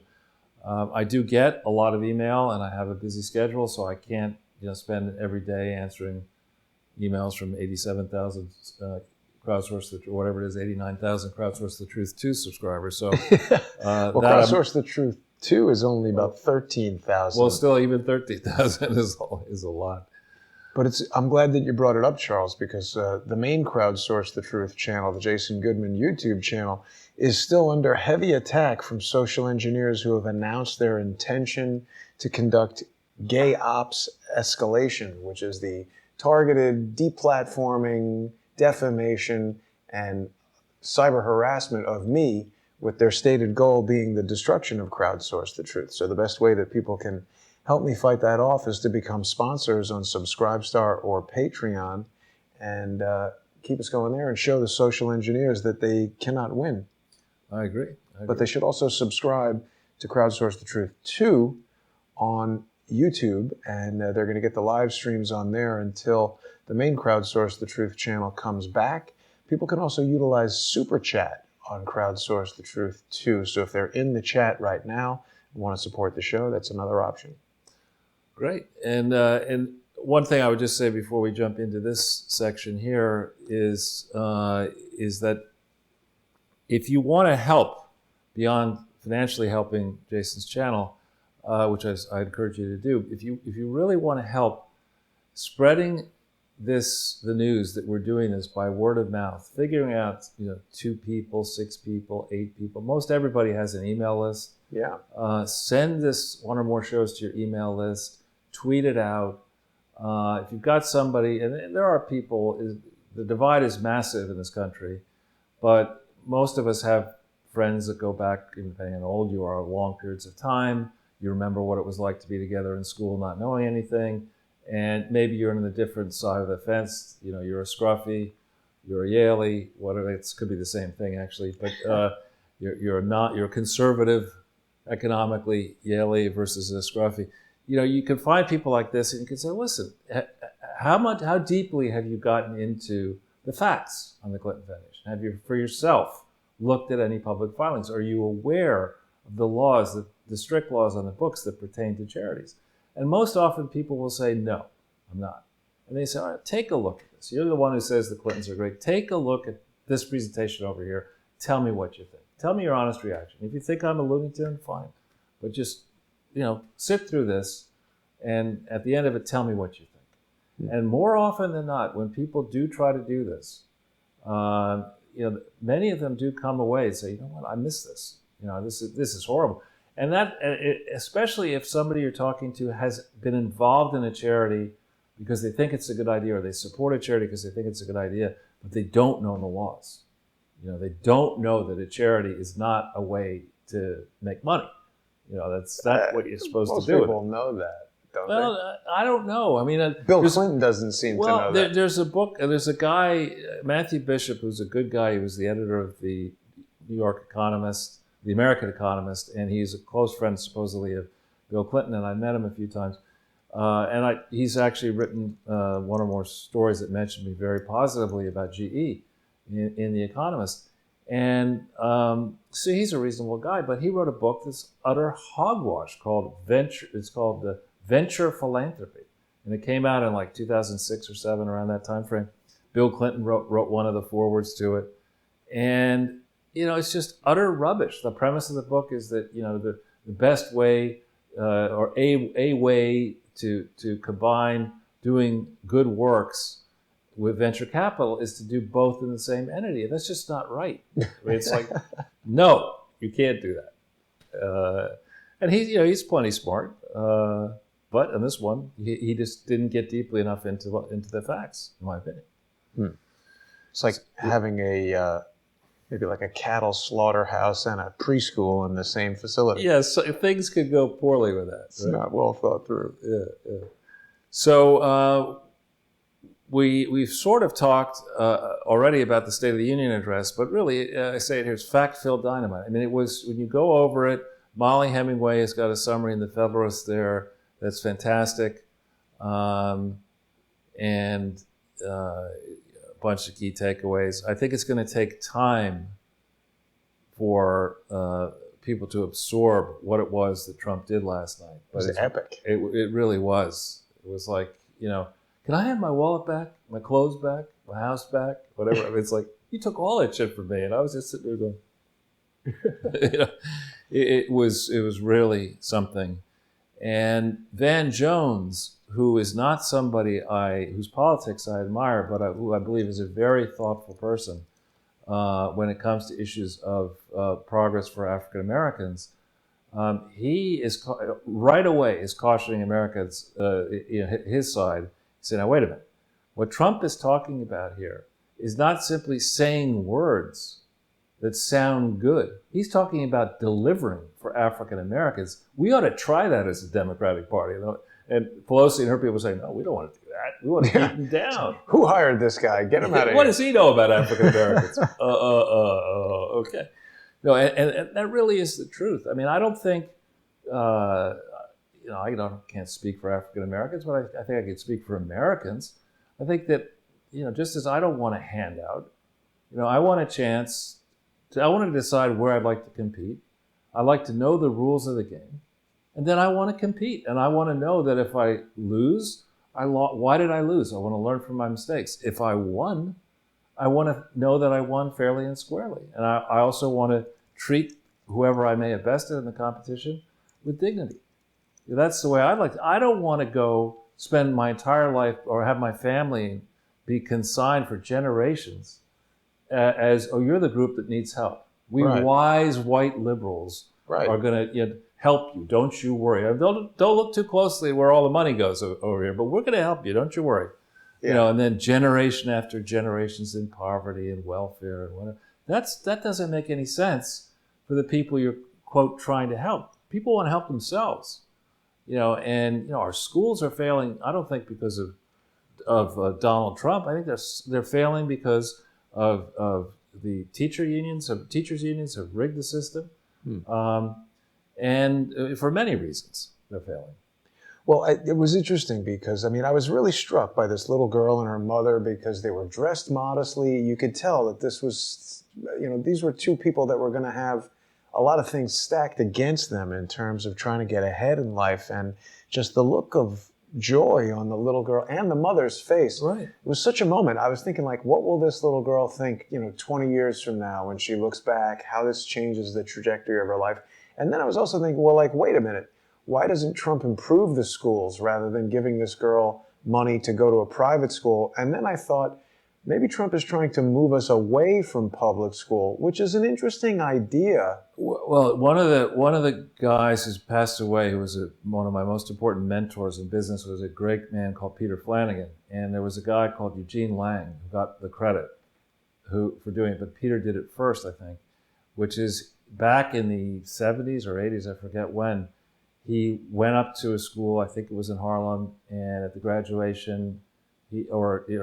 I do get a lot of email, and I have a busy schedule, so I can't spend every day answering emails from 87,000 Crowdsource the, or whatever it is, 89,000 Crowdsource the Truth 2 subscribers. So well, Crowdsource the Truth 2 is only about 13,000. Well, still, even 13,000 is a lot. But I'm glad that you brought it up, Charles, because the main Crowdsource the Truth channel, the Jason Goodman YouTube channel, is still under heavy attack from social engineers who have announced their intention to conduct gay ops escalation, which is the targeted deplatforming, defamation, and cyber harassment of me, with their stated goal being the destruction of Crowdsource the Truth. So the best way that people can help me fight that off is to become sponsors on Subscribestar or Patreon, and keep us going there and show the social engineers that they cannot win. I agree. But they should also subscribe to Crowdsource the Truth 2 on YouTube, and they're going to get the live streams on there until the main Crowdsource the Truth channel comes back. People can also utilize Super Chat on Crowdsource the Truth 2. So if they're in the chat right now and want to support the show, that's another option. Great. And one thing I would just say before we jump into this section here is that if you want to help beyond financially helping Jason's channel, which I encourage you to do, if you really want to help spreading the news that we're doing this by word of mouth, figuring out 2 people, 6 people, 8 people, most everybody has an email list. Yeah. Send this 1 or more shows to your email list. Tweet it out. If you've got somebody, and there are people, the divide is massive in this country, but most of us have friends that go back, depending on how old you are, long periods of time. You remember what it was like to be together in school, not knowing anything, and maybe you're on the different side of the fence. You're a scruffy, you're a Yaley, whatever. It could be the same thing actually, but you're a conservative, economically Yaley versus a scruffy. You can find people like this, and you can say, listen, how deeply have you gotten into the facts on the Clinton Foundation? Have you, for yourself, looked at any public filings? Are you aware of the laws, the strict laws on the books that pertain to charities? And most often people will say, no, I'm not. And they say, all right, take a look at this. You're the one who says the Clintons are great. Take a look at this presentation over here. Tell me what you think. Tell me your honest reaction. If you think I'm a Looney Tune, fine. But just, sit through this, and at the end of it, tell me what you think. Mm-hmm. And more often than not, when people do try to do this, many of them do come away and say, I miss this. This is horrible. And that, especially if somebody you're talking to has been involved in a charity because they think it's a good idea, or they support a charity because they think it's a good idea, but they don't know the laws. They don't know that a charity is not a way to make money. That's not what you're supposed to do. Most people know that. don't Well, I don't know. I mean, they? Bill Clinton doesn't seem to know that. There's a book. There's a guy, Matthew Bishop, who's a good guy. He was the editor of the New York Economist, the American Economist, and he's a close friend, supposedly, of Bill Clinton. And I met him a few times. He's actually written one or more stories that mentioned me very positively about GE in The Economist. And so he's a reasonable guy, but he wrote a book that's utter hogwash called Venture. It's called the Venture Philanthropy, and it came out in like 2006 or 7, around that time frame. Bill Clinton wrote one of the forewords to it, and it's just utter rubbish. The premise of the book is that the best way or a way to combine doing good works with venture capital is to do both in the same entity. And that's just not right. I mean, it's like, no, you can't do that. And he's plenty smart. But on this one, he just didn't get deeply enough into the facts, in my opinion. It's like having maybe like a cattle slaughterhouse and a preschool in the same facility. Yes, so things could go poorly with that. It's not well thought through. Yeah. So we've sort of talked already about the State of the Union address, but really, I say it here, it's fact-filled dynamite. I mean, it was, when you go over it, Molly Hemingway has got a summary in the Federalist there that's fantastic, and a bunch of key takeaways. I think it's going to take time for people to absorb what it was that Trump did last night. But it was epic. It really was. It was like, can I have my wallet back, my clothes back, my house back, whatever? I mean, it's like, you took all that shit from me, and I was just sitting there going, it was really something. And Van Jones, who is not somebody whose politics I admire, but who I believe is a very thoughtful person when it comes to issues of progress for African Americans, he is right away is cautioning Americans, his side. He said, now wait a minute. What Trump is talking about here is not simply saying words that sound good. He's talking about delivering for African Americans. We ought to try that as a Democratic Party. And Pelosi and her people say, no, we don't want to do that. We want to keep him down. Who hired this guy? Get him out of here. What does he know about African Americans? Okay. No, and that really is the truth. I mean, I don't think, I can't speak for African Americans, but I think I can speak for Americans. I think that, just as I don't want a handout, I want a chance. I want to decide where I'd like to compete. I like to know the rules of the game. And then I want to compete. And I want to know that if I lose, why did I lose? I want to learn from my mistakes. If I won, I want to know that I won fairly and squarely. And I also want to treat whoever I may have bested in the competition with dignity. That's the way I'd like to. I don't want to go spend my entire life or have my family be consigned for generations as, you're the group that needs help. We wise white liberals are going to help you. Don't you worry. Don't look too closely where all the money goes over here, but we're going to help you. Don't you worry. Yeah. And then generation after generations in poverty and welfare and whatever. That doesn't make any sense for the people you're, quote, trying to help. People want to help themselves. And our schools are failing. I don't think because of Donald Trump. I think they're failing because of the teachers' unions have rigged the system, and for many reasons they're failing. Well, it was interesting because, I was really struck by this little girl and her mother because they were dressed modestly. You could tell that this was, these were two people that were going to have a lot of things stacked against them in terms of trying to get ahead in life, and just the look of joy on the little girl and the mother's face. Right. It was such a moment. I was thinking, like, what will this little girl think, 20 years from now when she looks back, how this changes the trajectory of her life. And then I was also thinking, well, like, wait a minute. Why doesn't Trump improve the schools rather than giving this girl money to go to a private school? And then I thought, maybe Trump is trying to move us away from public school, which is an interesting idea. Well, one of the guys who's passed away, who was one of my most important mentors in business, was a great man called Peter Flanagan. And there was a guy called Eugene Lang who got the credit for doing it, but Peter did it first, I think, which is back in the 70s or 80s, I forget when. he went up to a school, I think it was in Harlem, and at the graduation,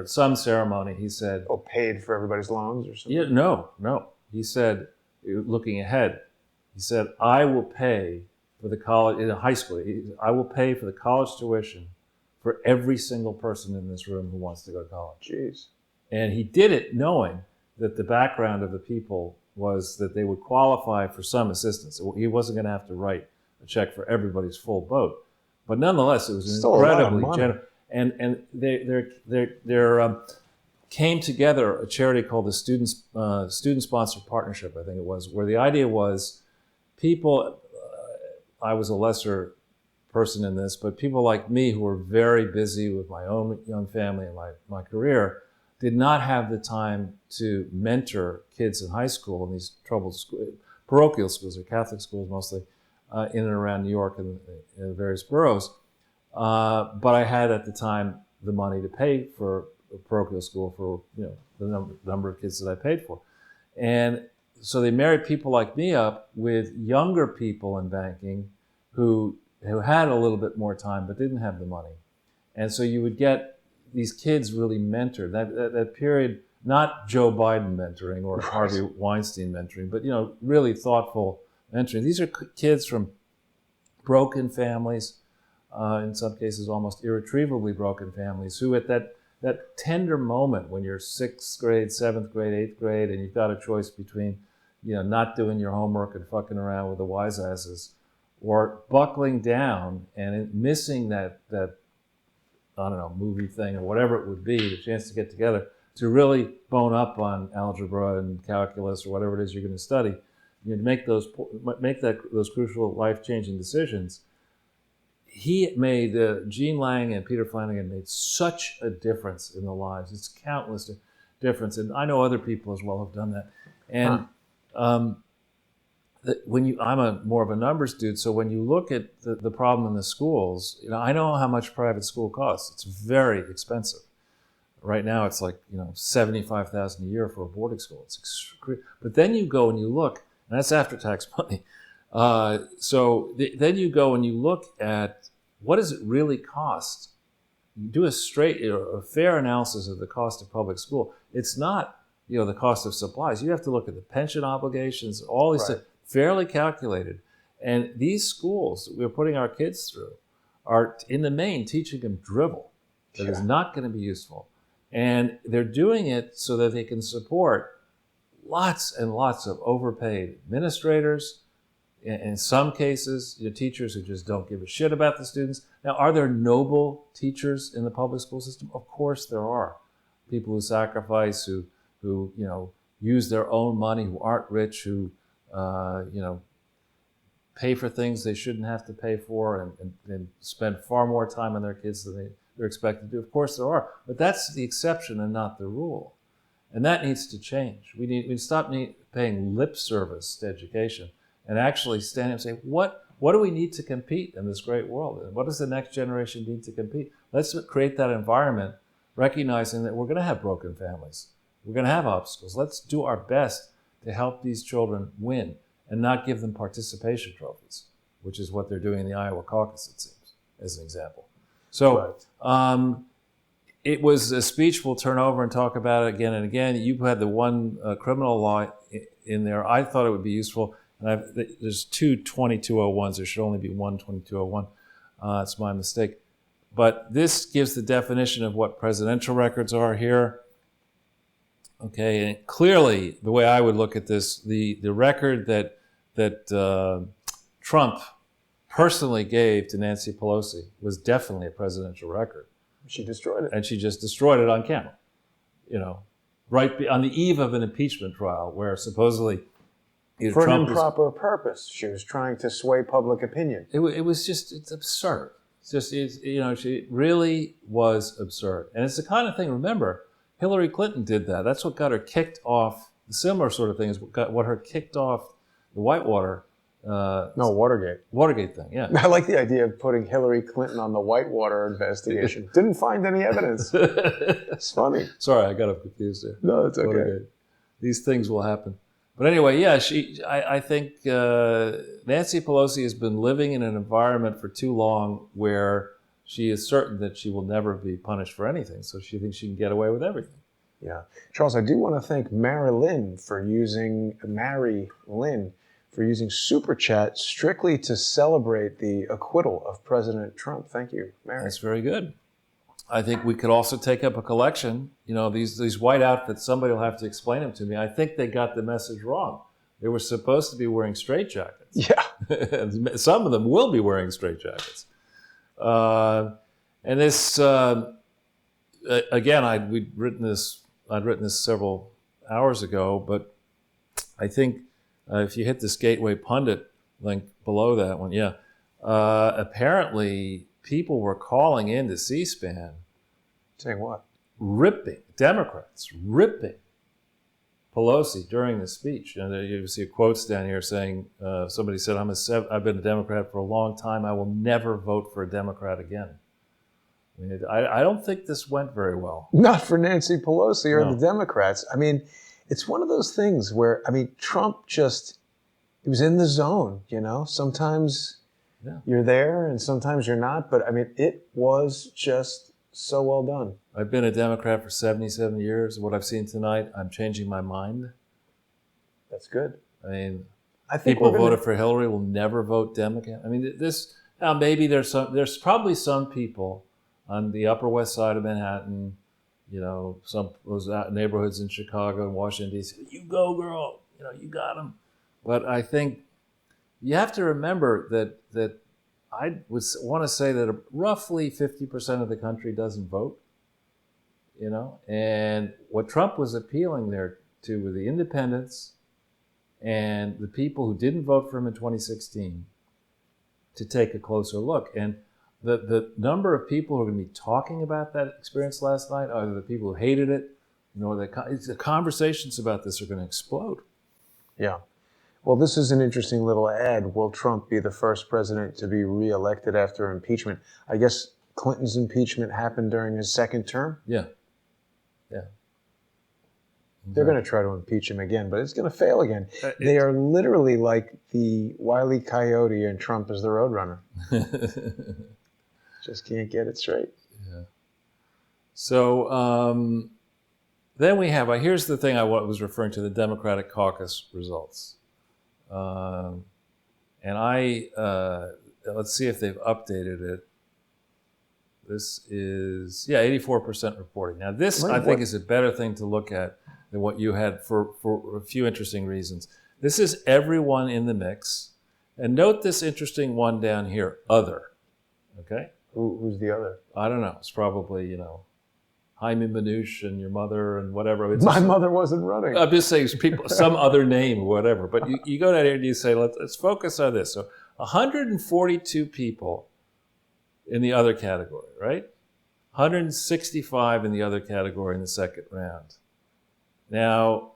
some ceremony, he said, Oh, paid for everybody's loans or something? yeah, no. He said, looking ahead, he said, I will pay for the college, in high school, I will pay for the college tuition for every single person in this room who wants to go to college. Jeez. And he did it knowing that the background of the people was that they would qualify for some assistance. He wasn't going to have to write a check for everybody's full boat. But nonetheless, it was Still incredibly a lot of money. And they came together a charity called the Student Sponsored Partnership, I think it was, where the idea was people, I was a lesser person in this, but people like me who were very busy with my own young family and my career did not have the time to mentor kids in high school in these troubled parochial schools or Catholic schools mostly in and around New York and in the various boroughs. But I had at the time the money to pay for a parochial school for the number of kids that I paid for. And so they married people like me up with younger people in banking who had a little bit more time but didn't have the money. And so you would get these kids really mentored. That period, not Joe Biden mentoring or Harvey Weinstein mentoring, but really thoughtful mentoring. These are kids from broken families, in some cases almost irretrievably broken families, who at that tender moment when you're 6th grade, 7th grade, 8th grade, and you've got a choice between not doing your homework and fucking around with the wise asses, or buckling down and missing that I don't know, movie thing or whatever it would be, the chance to get together, to really bone up on algebra and calculus or whatever it is you're going to study, make those crucial life-changing decisions. He made, Gene Lang and Peter Flanagan made such a difference in the lives. It's countless difference, and I know other people as well have done that. And I'm more of a numbers dude, so when you look at the problem in the schools, I know how much private school costs. It's very expensive. Right now, it's like $75,000 a year for a boarding school. It's but then you go and you look, and that's after tax money. Then you go and you look at what does it really cost. You do a fair analysis of the cost of public school. It's not the cost of supplies. You have to look at the pension obligations, all these things. Fairly calculated. And these schools that we're putting our kids through are, in the main, teaching them drivel that is not going to be useful. And they're doing it so that they can support lots and lots of overpaid administrators, in some cases, teachers who just don't give a shit about the students. Now, are there noble teachers in the public school system? Of course there are. People who sacrifice, who use their own money, who aren't rich, who pay for things they shouldn't have to pay for and spend far more time on their kids than they're expected to do. Of course there are, but that's the exception and not the rule. And that needs to change. We need to stop paying lip service to education and actually stand up and say, what do we need to compete in this great world? And what does the next generation need to compete? Let's create that environment, recognizing that we're going to have broken families. We're going to have obstacles. Let's do our best to help these children win and not give them participation trophies, which is what they're doing in the Iowa caucus, it seems, as an example. So it was a speech we'll turn over and talk about it again and again. You had the one criminal law in there. I thought it would be useful. And there's two 2201s. There should only be one 2201. It's my mistake. But this gives the definition of what presidential records are here. Okay, and clearly, the way I would look at this, the record that Trump personally gave to Nancy Pelosi was definitely a presidential record. She destroyed it. And she just destroyed it on camera, right on the eve of an impeachment trial where supposedly for Trump an improper purpose. She was trying to sway public opinion. It was just, it's absurd. She really was absurd. And it's the kind of thing, remember, Hillary Clinton did that. That's what got her kicked off. The similar sort of thing is what her kicked off the Whitewater. Watergate. Watergate thing, yeah. I like the idea of putting Hillary Clinton on the Whitewater investigation. Didn't find any evidence. It's funny. Sorry, I got confused there. No, it's okay. Watergate. These things will happen. But anyway, yeah, I think Nancy Pelosi has been living in an environment for too long where she is certain that she will never be punished for anything. So she thinks she can get away with everything. Yeah. Charles, I do want to thank Mary Lynn for using Super Chat strictly to celebrate the acquittal of President Trump. Thank you, Mary. That's very good. I think we could also take up a collection. You know, these white outfits, somebody will have to explain them to me. I think they got the message wrong. They were supposed to be wearing straitjackets. Yeah. Some of them will be wearing straitjackets. And this, again, I'd written this several hours ago, but I think if you hit this Gateway Pundit link below that one, apparently people were calling into C-SPAN. Saying what? Democrats ripping Pelosi during the speech. And you see quotes down here saying, somebody said, I've been a Democrat for a long time. I will never vote for a Democrat again. I mean, I don't think this went very well. Not for Nancy Pelosi or No. the Democrats. I mean, it's one of those things where, I mean, Trump he was in the zone, you know? Sometimes you're there and sometimes you're not. But, I mean, it was just so well done. I've been a Democrat for 77 years. What I've seen tonight, I'm changing my mind. That's good. I mean, I think people voted for Hillary will never vote Democrat. I mean, now maybe there's probably some people on the Upper West Side of Manhattan, you know, some those neighborhoods in Chicago and Washington, D.C. You go, girl. You know, you got them. But I think you have to remember that I would want to say that roughly 50% of the country doesn't vote, you know. And what Trump was appealing there to were the independents and the people who didn't vote for him in 2016 to take a closer look. And the number of people who are going to be talking about that experience last night are the people who hated it. You know, the conversations about this are going to explode. Yeah. Well, this is an interesting little ad. Will Trump be the first president to be reelected after impeachment? I guess Clinton's impeachment happened during his second term. Yeah. They're going to try to impeach him again, but it's going to fail again. They are literally like the Wile E. Coyote and Trump is the Roadrunner. Just can't get it straight. Yeah. So then we have, here's the thing I was referring to, the Democratic caucus results. And let's see if they've updated it. This is, 84% reporting. Now this, I think, is a better thing to look at than what you had for a few interesting reasons. This is everyone in the mix. And note this interesting one down here, other. Okay? Who's the other? I don't know. It's probably, you know, Jaime Manouche and your mother and whatever. My mother wasn't running. I'm just saying people, some other name or whatever. But you go down here and you say, let's focus on this. So 142 people in the other category, right? 165 in the other category in the second round. Now,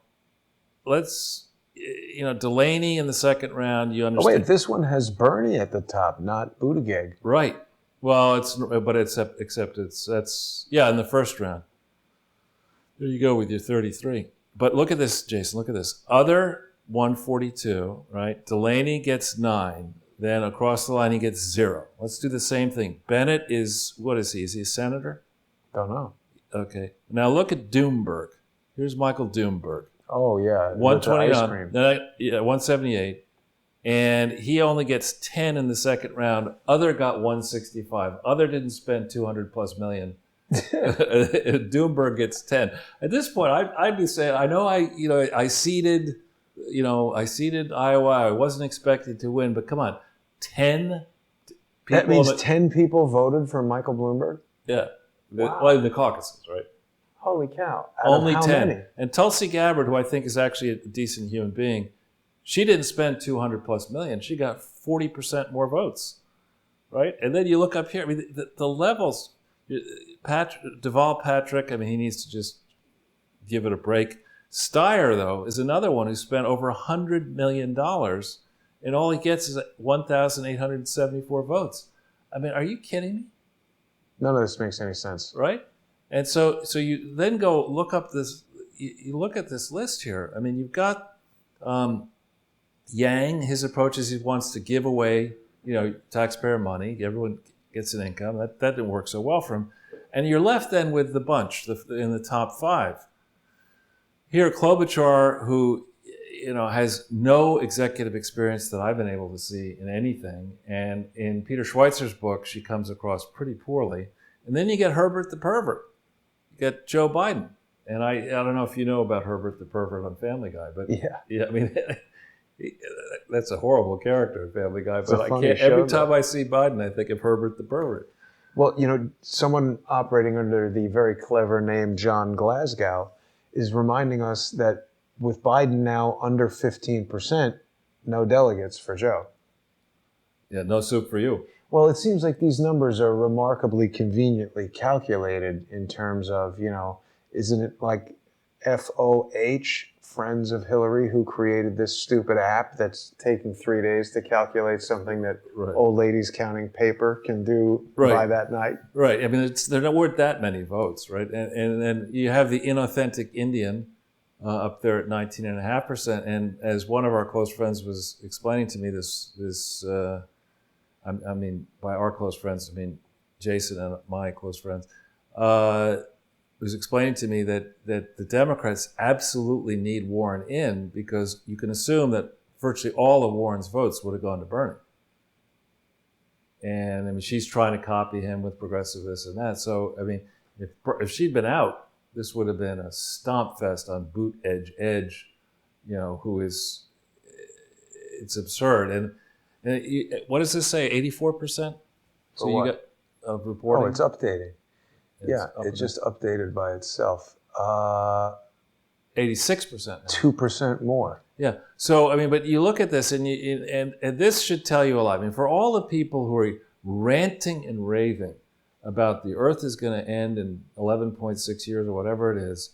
let's, you know, Delaney in the second round, you understand. Oh, wait, this one has Bernie at the top, not Buttigieg. Right. Well, except that's in the first round. There you go with your 33. But look at this, Jason, look at this. Other 142, right? Delaney gets 9. Then across the line, he gets 0. Let's do the same thing. Bennett is, what is he? Is he a senator? Don't know. Okay. Now look at Doomberg. Here's Michael Doomberg. Oh, yeah. 129. 178. And he only gets 10 in the second round. Other got 165. Other didn't spend 200 plus million. Doomberg gets 10. At this point, I'd be saying, I know I seeded Iowa. I wasn't expected to win, but come on, 10 people. That means 10 people voted for Michael Bloomberg? Yeah. Wow. Well, in the caucuses, right? Holy cow. Only 10. Many? And Tulsi Gabbard, who I think is actually a decent human being, she didn't spend 200 plus million. She got 40% more votes, right? And then you look up here. I mean, the levels. Deval Patrick. I mean, he needs to just give it a break. Steyer, though, is another one who spent over $100 million, and all he gets is 1,874 votes. I mean, are you kidding me? None of this makes any sense. Right? And so you then go look up this. You look at this list here. I mean, you've got Yang, his approach is he wants to give away, taxpayer money. Everyone gets an income. That didn't work so well for him. And you're left then with the bunch in the top 5. Here, Klobuchar, who has no executive experience that I've been able to see in anything, and in Peter Schweitzer's book, she comes across pretty poorly. And then you get Herbert the pervert. You get Joe Biden. And I don't know if you know about Herbert the pervert on Family Guy, but yeah, I mean, that's a horrible character in Family Guy. But I can't. Every time I see Biden, I think of Herbert the pervert. Well, someone operating under the very clever name John Glasgow is reminding us that with Biden now under 15%, no delegates for Joe. Yeah, no soup for you. Well, it seems like these numbers are remarkably conveniently calculated in terms of, isn't it like FOH, Friends of Hillary, who created this stupid app that's taking 3 days to calculate something that old ladies counting paper can do by that night? Right. I mean, they're not worth that many votes, right? And then you have the inauthentic Indian up there at 19.5%. And as one of our close friends was explaining to me I mean, by our close friends, I mean Jason and my close friends, was explaining to me that the Democrats absolutely need Warren in because you can assume that virtually all of Warren's votes would have gone to Bernie. And I mean, she's trying to copy him with progressive this and that. So, I mean, if she'd been out, this would have been a stomp fest on Boot Edge, who is, it's absurd. And what does this say, 84%? So you got of reporting? Oh, it's updating. It just updated by itself. 86% now. 2% more. Yeah. So, I mean, but you look at this and this should tell you a lot. I mean, for all the people who are ranting and raving about the earth is going to end in 11.6 years or whatever it is,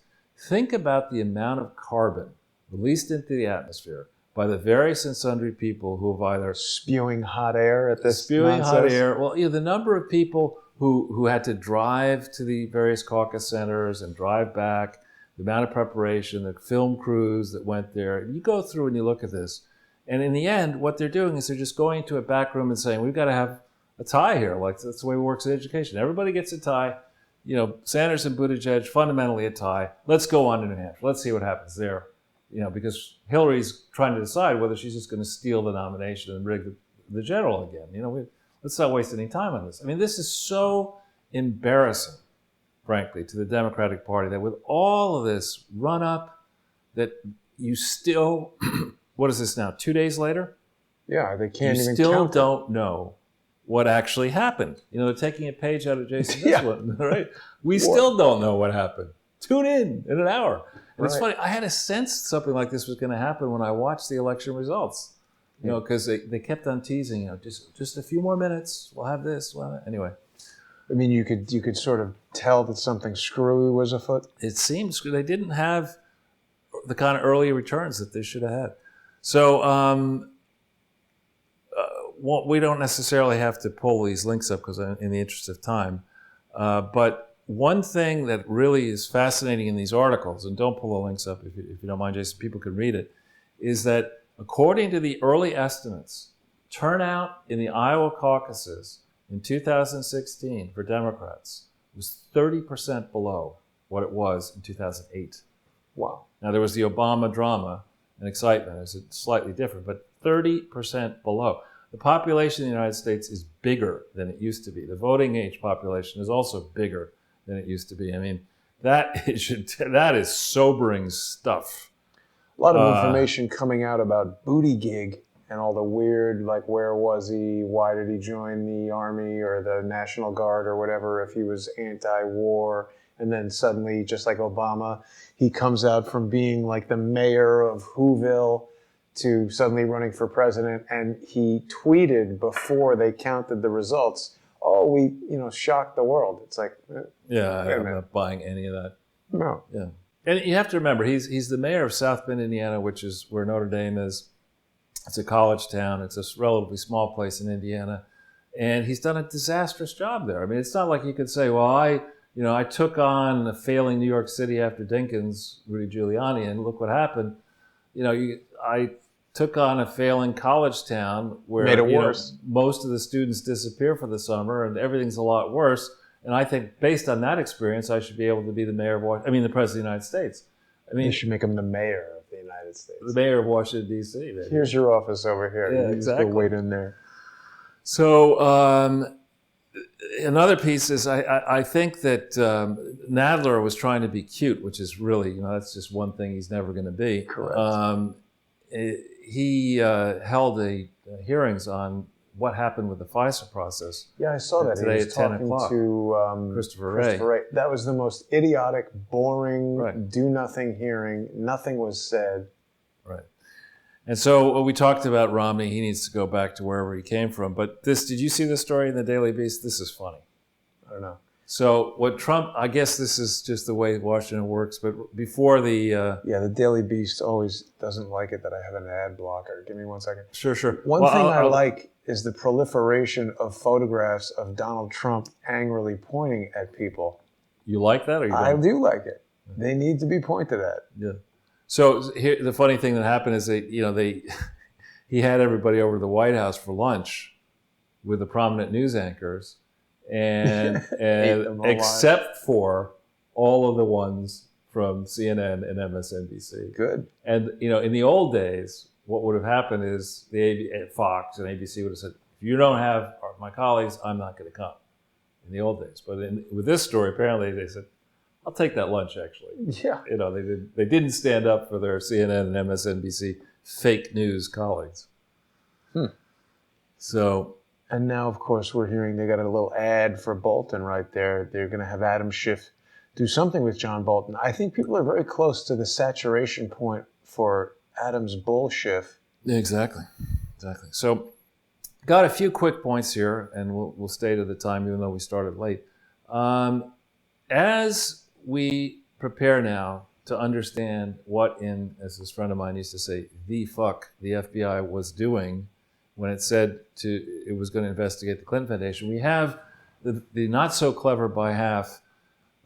think about the amount of carbon released into the atmosphere by the various and sundry people who have either spewing hot air at this hot air. Well, the number of people who had to drive to the various caucus centers and drive back, the amount of preparation, the film crews that went there. You go through and you look at this, and in the end, what they're doing is they're just going to a back room and saying, we've got to have a tie here. Like, that's the way it works in education. Everybody gets a tie. Sanders and Buttigieg, fundamentally a tie. Let's go on to New Hampshire. Let's see what happens there. Because Hillary's trying to decide whether she's just going to steal the nomination and rig the general again. Let's not waste any time on this. I mean, this is so embarrassing, frankly, to the Democratic Party that with all of this run-up, that you still, what is this now, 2 days later? Yeah, they can't even count. You still don't know what actually happened. They're taking a page out of Jason one, right? We still don't know what happened. Tune in an hour. And it's funny, I had a sense something like this was going to happen when I watched the election results. Because they kept on teasing, just a few more minutes, we'll have this. Anyway. I mean, you could sort of tell that something screwy was afoot. It seems they didn't have the kind of early returns that they should have had. So we don't necessarily have to pull these links up because in the interest of time. But one thing that really is fascinating in these articles, and don't pull the links up if you don't mind, Jason, people can read it, is that according to the early estimates, turnout in the Iowa caucuses in 2016 for Democrats was 30% below what it was in 2008. Wow. Now, there was the Obama drama and excitement. It's slightly different, but 30% below. The population in the United States is bigger than it used to be. The voting age population is also bigger than it used to be. I mean, that is sobering stuff. A lot of information coming out about Buttigieg and all the weird, like, where was he? Why did he join the Army or the National Guard or whatever if he was anti-war? And then suddenly, just like Obama, he comes out from being like the mayor of Whoville to suddenly running for president. And he tweeted before they counted the results, oh, we, shocked the world. It's like, I'm not buying any of that. No. Yeah. And you have to remember, he's the mayor of South Bend, Indiana, which is where Notre Dame is. It's a college town. It's a relatively small place in Indiana. And he's done a disastrous job there. I mean, it's not like you could say, well, I took on a failing New York City after Dinkins, Rudy Giuliani, and look what happened. I took on a failing college town where Made it worse. Most of the students disappear for the summer, and everything's a lot worse. And I think, based on that experience, I should be able to be the the president of the United States. They should make him the mayor of the United States. The mayor of Washington, D.C. Maybe. Here's your office over here. Yeah, exactly. Just go wait in there. So another piece is I think that Nadler was trying to be cute, which is really, that's just one thing he's never going to be. Correct. He held hearings on what happened with the FISA process. Yeah, I saw that. Today he was at 10 talking o'clock. to Christopher Wray. That was the most idiotic, boring, Right. do-nothing hearing. Nothing was said. Right. And so we talked about Romney. He needs to go back to wherever he came from. But did you see this story in the Daily Beast? This is funny. I don't know. So what Trump, I guess this is just the way Washington works, but before the... the Daily Beast always doesn't like it that I have an ad blocker. Give me 1 second. Sure. One thing I like is the proliferation of photographs of Donald Trump angrily pointing at people. You like that, or you don't? I do like it. They need to be pointed at. Yeah. So here, the funny thing that happened is he had everybody over to the White House for lunch with the prominent news anchors, and except for all of the ones from CNN and MSNBC. Good. And in the old days, what would have happened is Fox and ABC would have said, "If you don't have my colleagues, I'm not going to come." In the old days, but with this story, apparently they said, "I'll take that lunch." Actually, yeah. They didn't stand up for their CNN and MSNBC fake news colleagues. So. And now, of course, we're hearing they got a little ad for Bolton right there. They're going to have Adam Schiff do something with John Bolton. I think people are very close to the saturation point for Adam's bullshit. Exactly. So, got a few quick points here, and we'll stay to the time, even though we started late. As we prepare now to understand what, as this friend of mine used to say, the fuck the FBI was doing when it said it was going to investigate the Clinton Foundation, we have the not so clever by half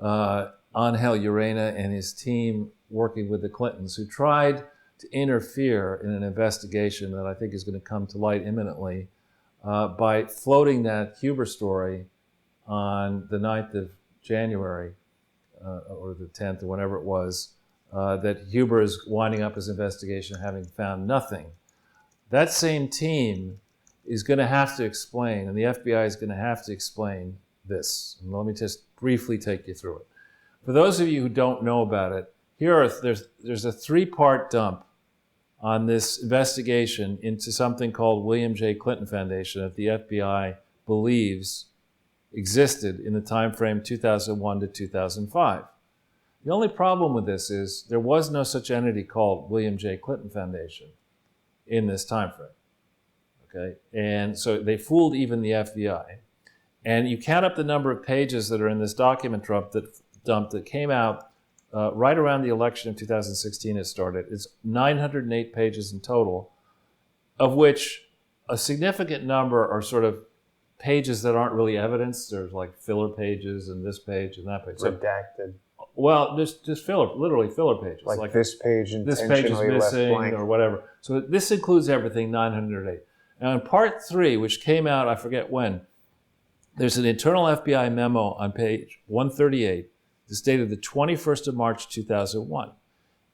Angel Urena and his team working with the Clintons, who tried to interfere in an investigation that I think is going to come to light imminently by floating that Huber story on the 9th of January or the 10th or whenever it was, that Huber is winding up his investigation having found nothing. That same team is going to have to explain, and the FBI is going to have to explain this. And let me just briefly take you through it. For those of you who don't know about it, there's a 3-part dump on this investigation into something called William J. Clinton Foundation that the FBI believes existed in the time frame 2001 to 2005. The only problem with this is there was no such entity called William J. Clinton Foundation in this time frame. Okay, and so they fooled even the FBI. And you count up the number of pages that are in this document dump that came out right around the election of 2016. It started. It's 908 pages in total, of which a significant number are sort of pages that aren't really evidence. There's like filler pages and this page and that page. Redacted. Well, just filler, literally filler pages. Like this page this intentionally page is missing left blank. or whatever. So this includes everything, 908. Now in part 3, which came out, I forget when, there's an internal FBI memo on page 138. It's dated the 21st of March, 2001.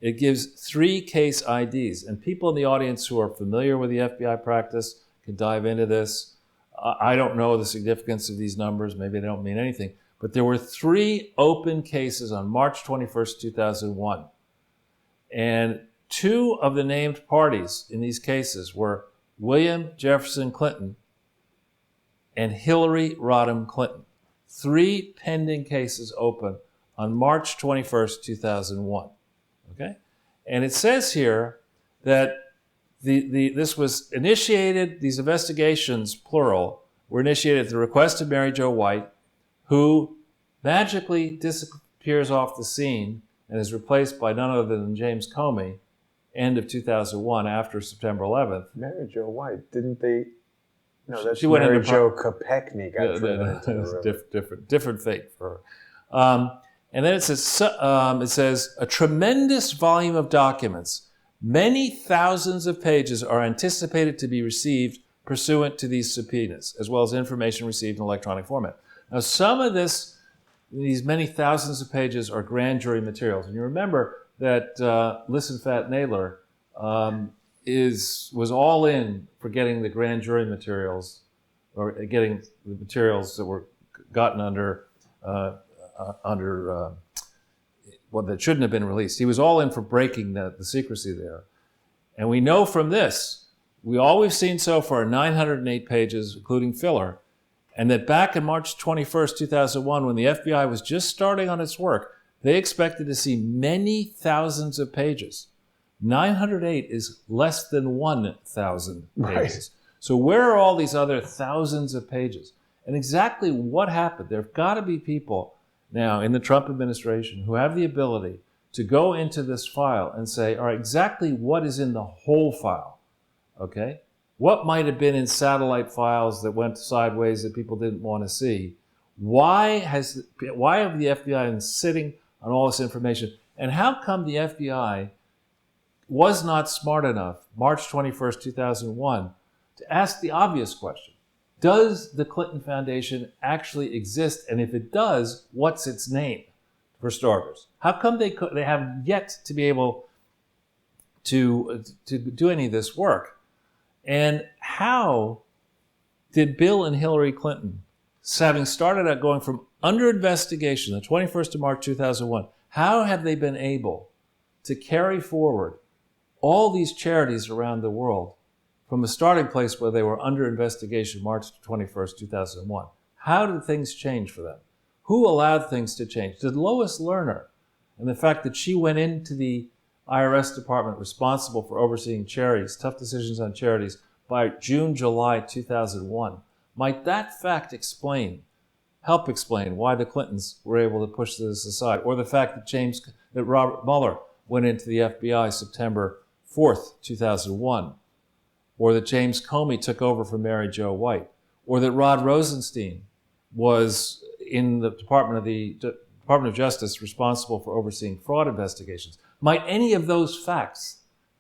It gives 3 case IDs, and people in the audience who are familiar with the FBI practice can dive into this. I don't know the significance of these numbers. Maybe they don't mean anything. But there were 3 open cases on March 21st, 2001. And 2 of the named parties in these cases were William Jefferson Clinton and Hillary Rodham Clinton. 3 pending cases open on March 21st, 2001. Okay? And it says here that this was initiated, these investigations, plural, were initiated at the request of Mary Jo White, who magically disappears off the scene and is replaced by none other than James Comey, end of 2001, after September 11th. Mary Jo White, didn't they? No, that's she went Mary into Jo Kopechne. Different fate for her. And then it says a tremendous volume of documents Many thousands of pages are anticipated to be received pursuant to these subpoenas, as well as information received in electronic format. Now, some of these many thousands of pages are grand jury materials. And you remember that Listen Fat Naylor was all in for getting the grand jury materials, or getting the materials that were gotten under that shouldn't have been released. He was all in for breaking the secrecy there. And we know from this, all we've seen so far, 908 pages, including filler, and that back in March 21st, 2001, when the FBI was just starting on its work, they expected to see many thousands of pages. 908 is less than 1,000 pages. Right. So where are all these other thousands of pages? And exactly what happened? There have got to be people now in the Trump administration who have the ability to go into this file and say, all right, exactly what is in the whole file, okay? What might have been in satellite files that went sideways that people didn't want to see? Why have the FBI been sitting on all this information? And how come the FBI was not smart enough, March 21st, 2001, to ask the obvious question? Does the Clinton Foundation actually exist? And if it does, what's its name, for starters? How come they have yet to be able to do any of this work? And how did Bill and Hillary Clinton, having started out going from under investigation, the 21st of March 2001, how have they been able to carry forward all these charities around the world from a starting place where they were under investigation March 21st, 2001? How did things change for them? Who allowed things to change? Did Lois Lerner, and the fact that she went into the IRS department responsible for overseeing charities, tough decisions on charities, by June, July 2001, might that fact help explain why the Clintons were able to push this aside? Or the fact that Robert Mueller went into the FBI September 4th, 2001, or that James Comey took over for Mary Jo White, or that Rod Rosenstein was in the Department of Justice responsible for overseeing fraud investigations. Might any of those facts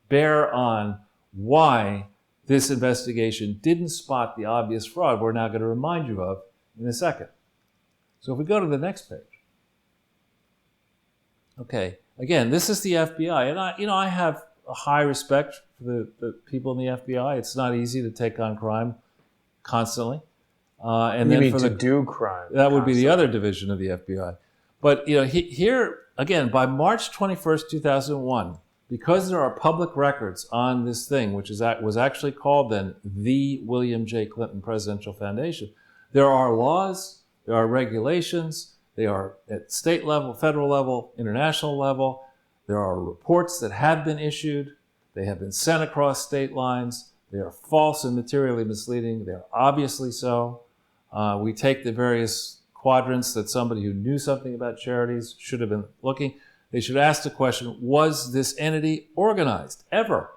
bear on why this investigation didn't spot the obvious fraud we're now going to remind you of in a second? So if we go to the next page. Okay, again, this is the FBI, and I have a high respect for the people in the FBI. It's not easy to take on crime constantly. And you then mean to do crime. That would be the other division of the FBI. But here, again, by March 21st, 2001, because there are public records on this thing, which was actually called then the William J. Clinton Presidential Foundation, there are laws, there are regulations, they are at state level, federal level, international level. There are reports that have been issued. They have been sent across state lines. They are false and materially misleading. They are obviously so. We take the various quadrants that somebody who knew something about charities should have been looking. They should ask the question, was this entity organized ever?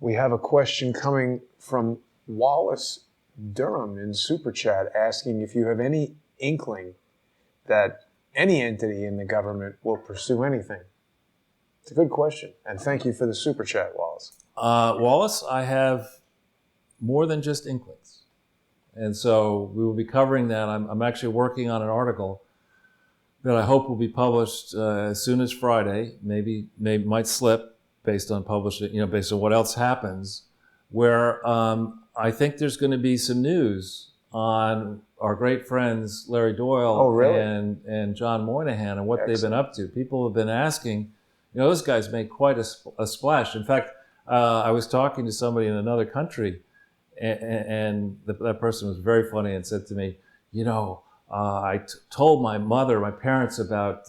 We have a question coming from Wallace Durham in Super Chat asking if you have any inkling that any entity in the government will pursue anything. It's a good question, and thank you for the Super Chat, Wallace. Wallace, I have more than just inklings. And so we will be covering that. I'm actually working on an article that I hope will be published as soon as Friday. Maybe might slip based on publishing, based on what else happens, where I think there's going to be some news on our great friends Larry Doyle and John Moynihan and what they've been up to. People have been asking, those guys made quite a splash. In fact, I was talking to somebody in another country, and that person was very funny and said to me, I told my parents about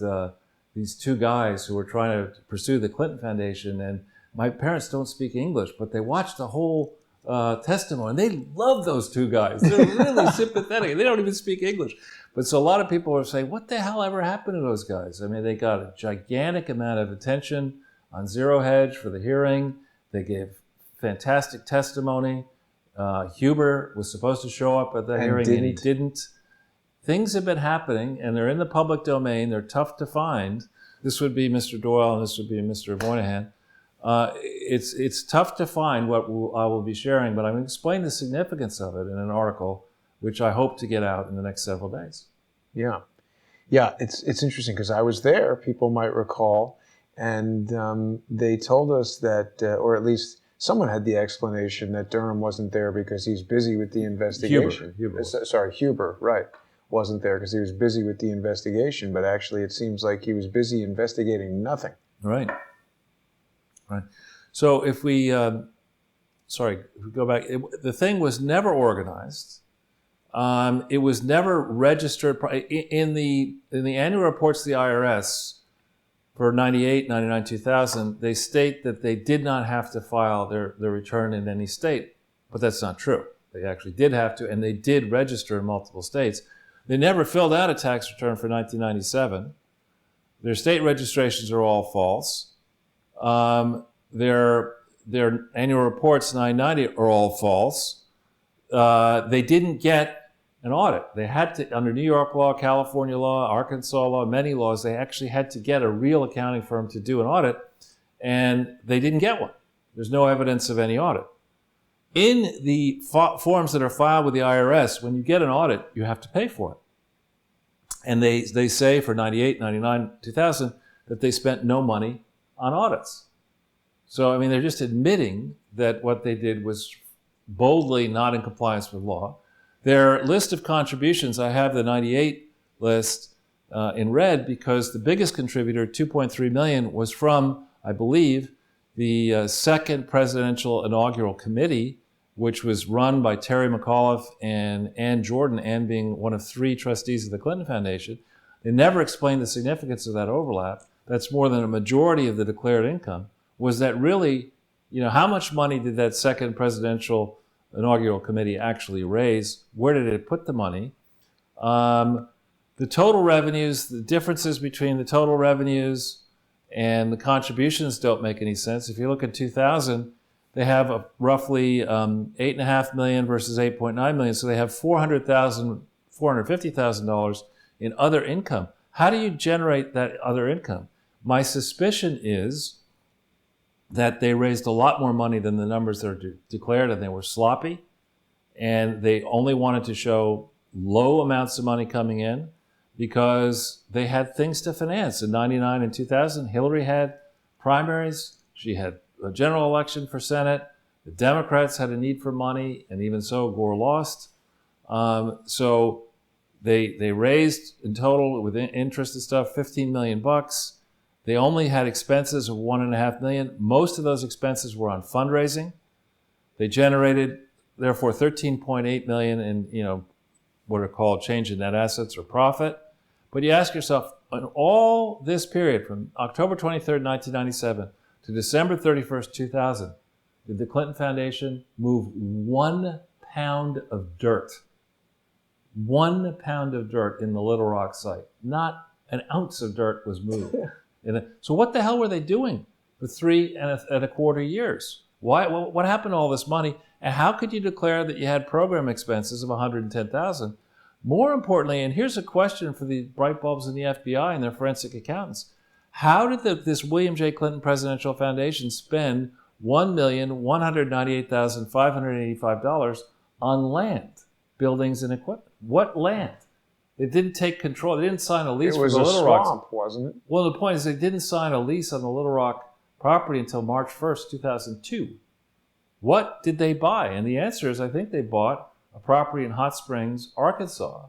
these two guys who were trying to pursue the Clinton Foundation, and my parents don't speak English, but they watched the whole testimony, and they love those two guys. They're really sympathetic. They don't even speak English. But so a lot of people are saying, what the hell ever happened to those guys? I mean, they got a gigantic amount of attention on Zero Hedge for the hearing. They gave fantastic testimony. Huber was supposed to show up at the hearing, and he didn't. Things have been happening, and they're in the public domain. They're tough to find. This would be Mr. Doyle, and this would be Mr. Moynihan. It's tough to find what I will be sharing, but I'm going to explain the significance of it in an article, which I hope to get out in the next several days. Yeah. Yeah, it's interesting because I was there, people might recall, and they told us that, or at least someone had the explanation that Durham wasn't there because he's busy with the investigation. Huber, right, wasn't there because he was busy with the investigation, but actually it seems like he was busy investigating nothing. Right. So if we, if we go back, the thing was never organized. It was never registered in the annual reports to the IRS for 98, 99, 2000. They state that they did not have to file their return in any state, but that's not true. They actually did have to, and they did register in multiple states. They never filled out a tax return for 1997. Their state registrations are all false. Their annual reports 990 are all false. They didn't get an audit. They had to, under New York law, California law, Arkansas law, many laws, they actually had to get a real accounting firm to do an audit, and they didn't get one. There's no evidence of any audit. In the forms that are filed with the IRS, when you get an audit, you have to pay for it. And they say for 98, 99, 2000 that they spent no money on audits. So, I mean, they're just admitting that what they did was boldly not in compliance with law. Their list of contributions, I have the 98 list in red because the biggest contributor, 2.3 million, was from, I believe, the second presidential inaugural committee, which was run by Terry McAuliffe and Ann Jordan, Ann being one of 3 trustees of the Clinton Foundation. They never explained the significance of that overlap. That's more than a majority of the declared income. Was that really, how much money did that second presidential inaugural committee actually raise? Where did it put the money? The total revenues, the differences between the total revenues and the contributions don't make any sense. If you look at 2000, they have roughly $8.5 million versus $8.9 million. So they have $450,000 in other income. How do you generate that other income? My suspicion is that they raised a lot more money than the numbers that are declared, and they were sloppy, and they only wanted to show low amounts of money coming in because they had things to finance. In 99 and 2000, Hillary had primaries. She had a general election for Senate. The Democrats had a need for money, and even so, Gore lost. So they raised in total, with interest and stuff, $15 million. They only had expenses of $1.5 million. Most of those expenses were on fundraising. They generated, therefore, $13.8 million in, what are called change in net assets or profit. But you ask yourself, in all this period, from October 23rd, 1997 to December 31st, 2000, did the Clinton Foundation move 1 pound of dirt? 1 pound of dirt in the Little Rock site. Not an ounce of dirt was moved. So what the hell were they doing for 3.25 years? Why? What happened to all this money? And how could you declare that you had program expenses of $110,000? More importantly, and here's a question for the bright bulbs in the FBI and their forensic accountants: how did this William J. Clinton Presidential Foundation spend $1,198,585 on land, buildings, and equipment? What land? They didn't take control. They didn't sign a lease for the Little Rock. It was a swamp, wasn't it? Well, the point is they didn't sign a lease on the Little Rock property until March 1st, 2002. What did they buy? And the answer is I think they bought a property in Hot Springs, Arkansas,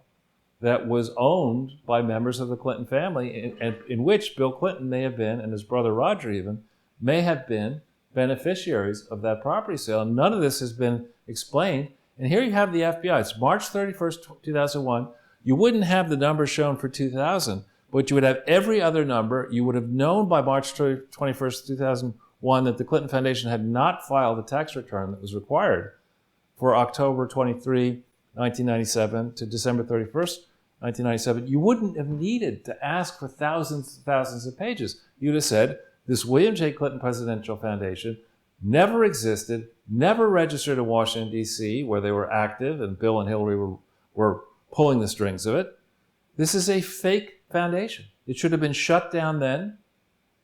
that was owned by members of the Clinton family, and in which Bill Clinton may have been, and his brother Roger even, may have been beneficiaries of that property sale. And none of this has been explained. And here you have the FBI. It's March 31st, 2001. You wouldn't have the numbers shown for 2000, but you would have every other number. You would have known by March 21st, 2001 that the Clinton Foundation had not filed the tax return that was required for October 23, 1997 to December 31st, 1997. You wouldn't have needed to ask for thousands and thousands of pages. You'd have said, this William J. Clinton Presidential Foundation never existed, never registered in Washington, D.C., where they were active, and Bill and Hillary were pulling the strings of it. This is a fake foundation. It should have been shut down then,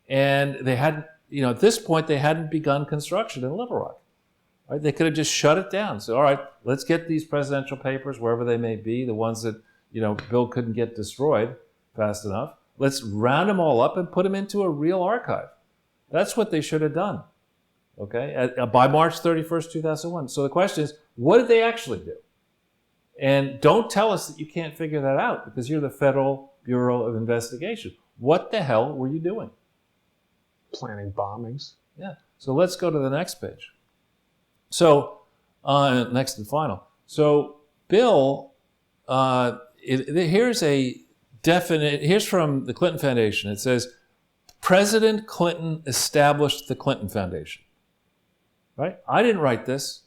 and they hadn't, at this point, they hadn't begun construction in Little Rock. Right? They could have just shut it down. So, all right, let's get these presidential papers, wherever they may be, the ones that, Bill couldn't get destroyed fast enough. Let's round them all up and put them into a real archive. That's what they should have done, okay, by March 31st, 2001. So the question is, what did they actually do? And don't tell us that you can't figure that out, because you're the Federal Bureau of Investigation. What the hell were you doing? Planning bombings. Yeah. So let's go to the next page. So, next and final. So, Bill, here's from the Clinton Foundation. It says, President Clinton established the Clinton Foundation. Right? I didn't write this.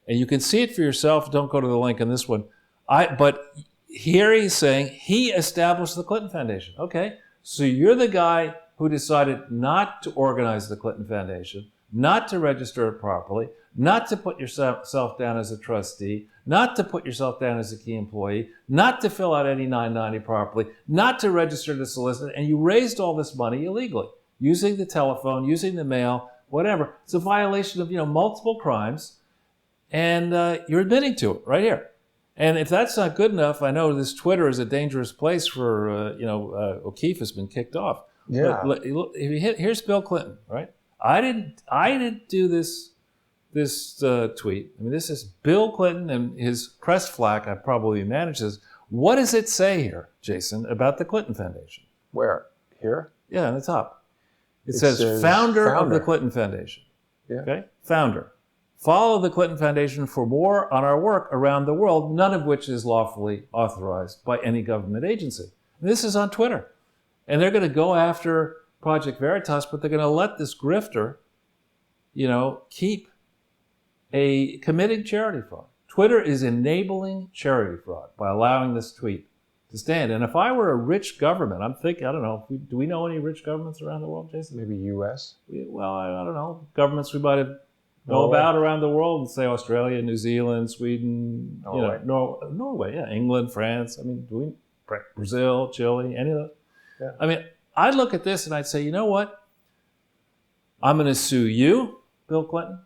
And you can see it for yourself. Don't go to the link on this one. But here he's saying he established the Clinton Foundation. Okay. So you're the guy who decided not to organize the Clinton Foundation, not to register it properly, not to put yourself down as a trustee, not to put yourself down as a key employee, not to fill out any 990 properly, not to register to solicit, and you raised all this money illegally, using the telephone, using the mail, whatever. It's a violation of, multiple crimes, and you're admitting to it right here. And if that's not good enough, I know this Twitter is a dangerous place for, O'Keefe has been kicked off. Yeah. But here's Bill Clinton, right? I didn't do this tweet. I mean, this is Bill Clinton and his press flack. I probably managed this. What does it say here, Jason, about the Clinton Foundation? Where? Here? Yeah, on the top. It says founder of the Clinton Foundation. Yeah. Okay? Founder. Follow the Clinton Foundation for more on our work around the world, none of which is lawfully authorized by any government agency. And this is on Twitter. And they're going to go after Project Veritas, but they're going to let this grifter, keep committing charity fraud. Twitter is enabling charity fraud by allowing this tweet to stand. And if I were a rich government, I'm thinking, I don't know, do we know any rich governments around the world, Jason? Maybe U.S.? Well, I don't know. Governments we might have know about around the world, and say Australia, New Zealand, Sweden, Norway. Norway, yeah, England, France. I mean, Brazil, Chile, any of those. Yeah. I mean, I'd look at this and I'd say, you know what? I'm going to sue you, Bill Clinton.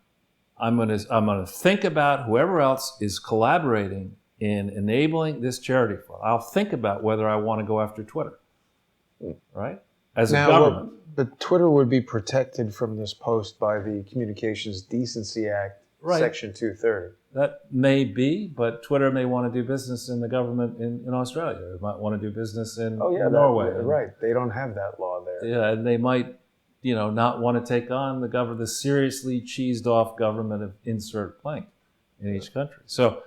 I'm going to think about whoever else is collaborating in enabling this charity fraud. I'll think about whether I want to go after Twitter, right? As a government. But Twitter would be protected from this post by the Communications Decency Act, right. Section 230. That may be, but Twitter may want to do business in the government in Australia. They might want to do business in Norway. Right. They don't have that law there. Yeah, and they might, not want to take on the seriously cheesed off government of insert blank in each country. So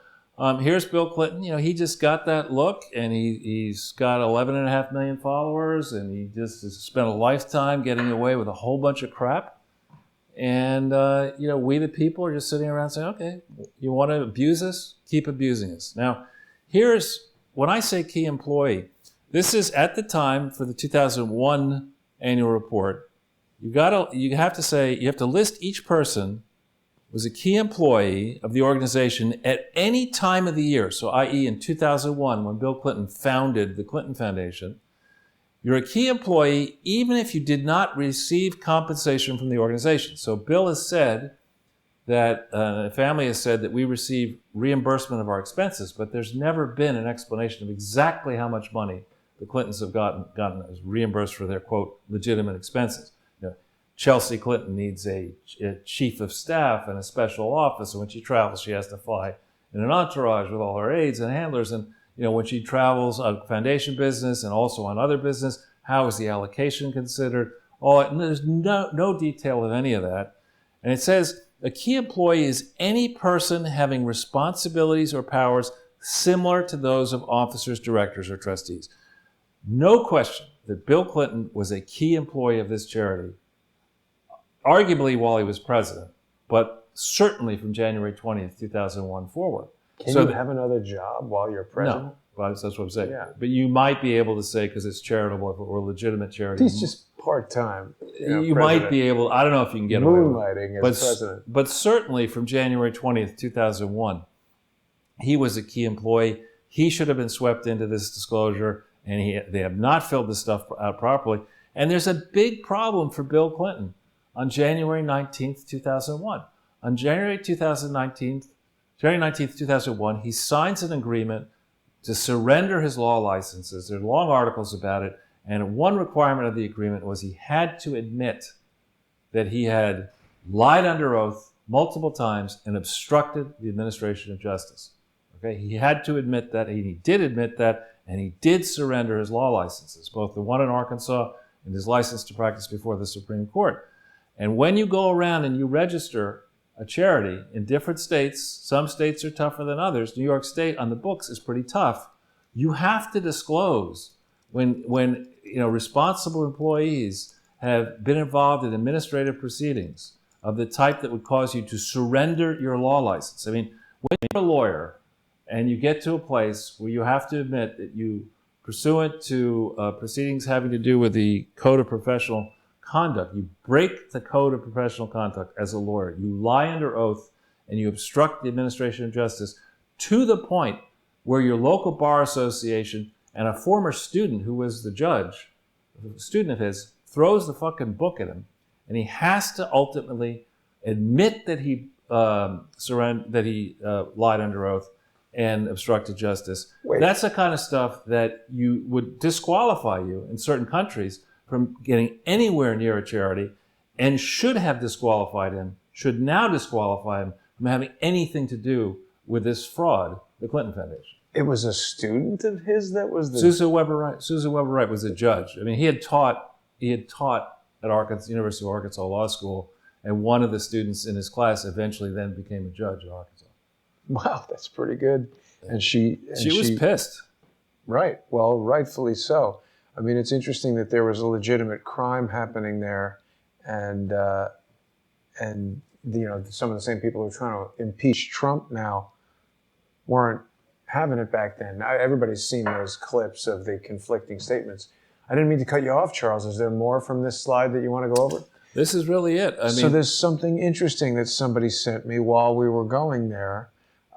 here's Bill Clinton. He just got that look, and he's got 11.5 million followers, and he just has spent a lifetime getting away with a whole bunch of crap. And, we the people are just sitting around saying, okay, you want to abuse us? Keep abusing us. Now, when I say key employee, this is at the time for the 2001 annual report. You have to list each person was a key employee of the organization at any time of the year. So, i.e. in 2001, when Bill Clinton founded the Clinton Foundation, you're a key employee even if you did not receive compensation from the organization. So Bill has said that, the family has said that we receive reimbursement of our expenses, but there's never been an explanation of exactly how much money the Clintons have gotten as reimbursed for their, quote, legitimate expenses. Chelsea Clinton needs a chief of staff and a special office, and when she travels, she has to fly in an entourage with all her aides and handlers, and when she travels on foundation business and also on other business, how is the allocation considered? And there's no detail of any of that. And it says a key employee is any person having responsibilities or powers similar to those of officers, directors, or trustees. No question that Bill Clinton was a key employee of this charity, arguably while he was president, but certainly from January 20th, 2001 forward. Can you have another job while you're president? No, well, that's what I'm saying. Yeah. But you might be able to say, because it's charitable, if it were legitimate charity. He's just part-time. You might be able, I don't know if you can get away with it. Moonlighting as president. But certainly from January 20th, 2001, he was a key employee. He should have been swept into this disclosure, and they have not filled this stuff out properly. And there's a big problem for Bill Clinton. on January 19th, 2001. On January 19th, 2001, he signs an agreement to surrender his law licenses. There are long articles about it, and one requirement of the agreement was he had to admit that he had lied under oath multiple times and obstructed the administration of justice. Okay, he had to admit that, and he did admit that, and he did surrender his law licenses, both the one in Arkansas and his license to practice before the Supreme Court. And when you go around and you register a charity in different states, some states are tougher than others. New York State on the books is pretty tough. You have to disclose when responsible employees have been involved in administrative proceedings of the type that would cause you to surrender your law license. I mean, when you're a lawyer and you get to a place where you have to admit that you, pursuant to proceedings having to do with the Code of Professional Conduct, you break the Code of Professional Conduct as a lawyer, you lie under oath, and you obstruct the administration of justice to the point where your local bar association and a former student who was the judge, a student of his, throws the fucking book at him, and he has to ultimately admit that he lied under oath and obstructed justice. Wait. That's the kind of stuff that you would disqualify you in certain countries from getting anywhere near a charity, and should have disqualified him, should now disqualify him from having anything to do with this fraud, the Clinton Foundation. It was a student of his that was the... Susan Weber Wright was a judge. I mean, he had taught at University of Arkansas Law School, and one of the students in his class eventually then became a judge at Arkansas. Wow, that's pretty good. And she was pissed. Right. Well, rightfully so. I mean, it's interesting that there was a legitimate crime happening there, and some of the same people who are trying to impeach Trump now weren't having it back then. Everybody's seen those clips of the conflicting statements. I didn't mean to cut you off, Charles. Is there more from this slide that you want to go over? This is really it. So there's something interesting that somebody sent me while we were going there.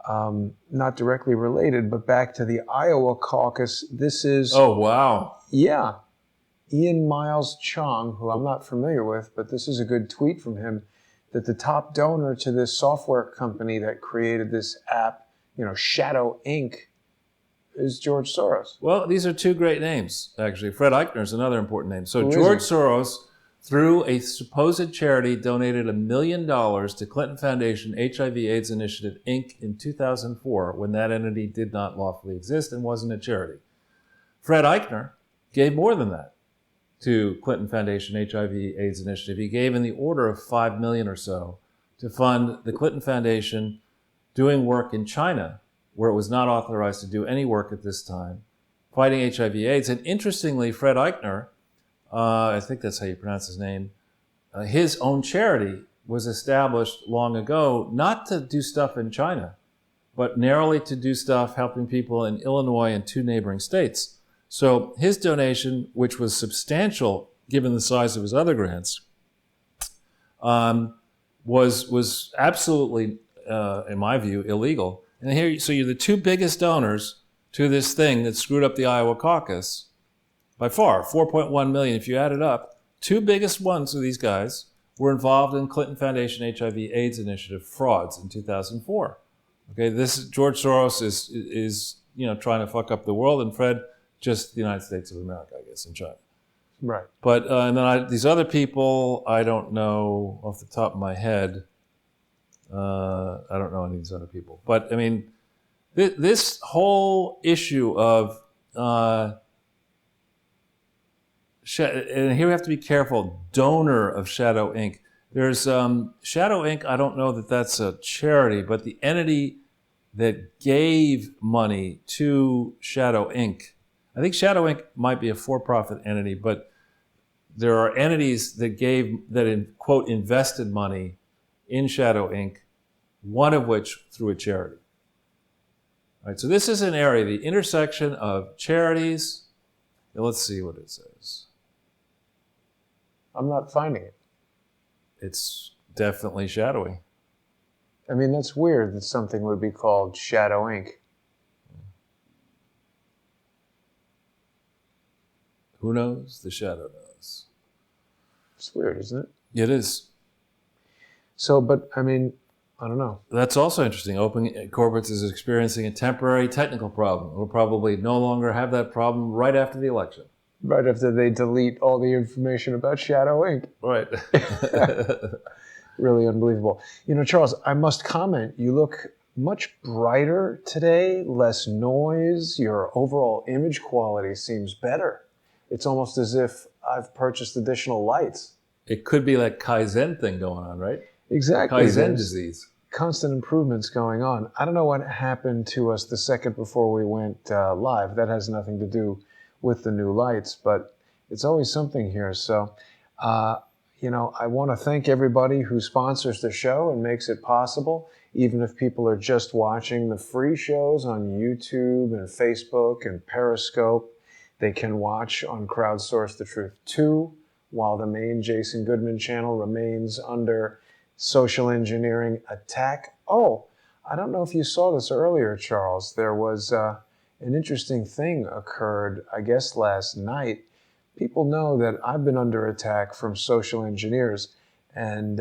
Not directly related, but back to the Iowa caucus. This is... Oh, wow. Yeah. Ian Miles Chong, who I'm not familiar with, but this is a good tweet from him, that the top donor to this software company that created this app, Shadow Inc., is George Soros. Well, these are two great names, actually. Fred Eichner is another important name. So George Soros, through a supposed charity, donated $1 million to Clinton Foundation HIV/AIDS Initiative, Inc. in 2004, when that entity did not lawfully exist and wasn't a charity. Fred Eichner gave more than that to Clinton Foundation HIV/AIDS Initiative. He gave in the order of $5 million or so to fund the Clinton Foundation doing work in China, where it was not authorized to do any work at this time, fighting HIV/AIDS. And interestingly, Fred Eichner, I think that's how you pronounce his name, his own charity was established long ago, not to do stuff in China, but narrowly to do stuff helping people in Illinois and 2 neighboring states. So his donation, which was substantial given the size of his other grants, was absolutely, in my view, illegal. And here, so you're the 2 biggest donors to this thing that screwed up the Iowa caucus by far, 4.1 million. If you add it up, 2 biggest ones of these guys were involved in Clinton Foundation HIV/AIDS Initiative frauds in 2004. Okay, this George Soros is trying to fuck up the world, and Fred just the United States of America, I guess, in China. Right. But and then these other people, I don't know off the top of my head. I don't know any of these other people. But I mean, this whole issue of and here we have to be careful. Donor of Shadow Inc. There's Shadow Inc. I don't know that that's a charity, but the entity that gave money to Shadow Inc. I think Shadow Inc. might be a for-profit entity, but there are entities that quote, invested money in Shadow Inc., one of which through a charity. All right, so this is an area, the intersection of charities. Let's see what it says. I'm not finding it. It's definitely shadowy. I mean, that's weird that something would be called Shadow Inc. Who knows? The shadow knows. It's weird, isn't it? It is. So, but I mean, I don't know. That's also interesting. Open corporates is experiencing a temporary technical problem. We'll probably no longer have that problem right after the election. Right after they delete all the information about Shadow Inc. Right. Really unbelievable. You know, Charles, I must comment, you look much brighter today, less noise. Your overall image quality seems better. It's almost as if I've purchased additional lights. It could be that Kaizen thing going on, right? Exactly. Kaizen There's disease. constant improvements going on. I don't know what happened to us the second before we went live. That has nothing to do with the new lights, but it's always something here. So, you know, I want to thank everybody who sponsors the show and makes it possible. Even if people are just watching the free shows on YouTube and Facebook and Periscope, they can watch on Crowdsource the Truth 2, while the main Jason Goodman channel remains under social engineering attack. Oh, I don't know if you saw this earlier, Charles. There was an interesting thing occurred, I guess, last night. People know that I've been under attack from social engineers, and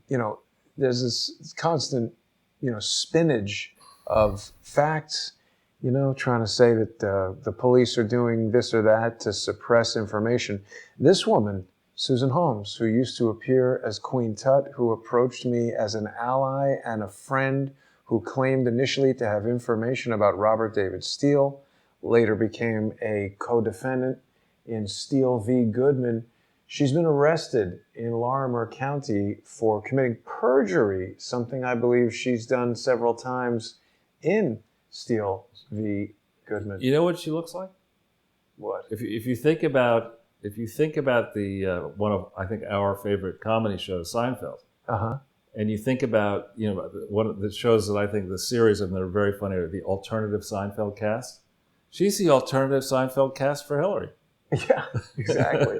you know, there's this constant, you know, spinach of facts. You know, trying to say that the police are doing this or that to suppress information. This woman, Susan Holmes, who used to appear as Queen Tut, who approached me as an ally and a friend, who claimed initially to have information about Robert David Steele, later became a co-defendant in Steele v. Goodman. She's been arrested in Larimer County for committing perjury, something I believe she's done several times in Steele v. Goodman. You know what she looks like? What? If you think about the one of, I think, our favorite comedy shows, Seinfeld, and you think about, you know, one of the shows that I think, the series of them that are very funny, are the alternative Seinfeld cast. She's the alternative Seinfeld cast for Hillary. Yeah, exactly.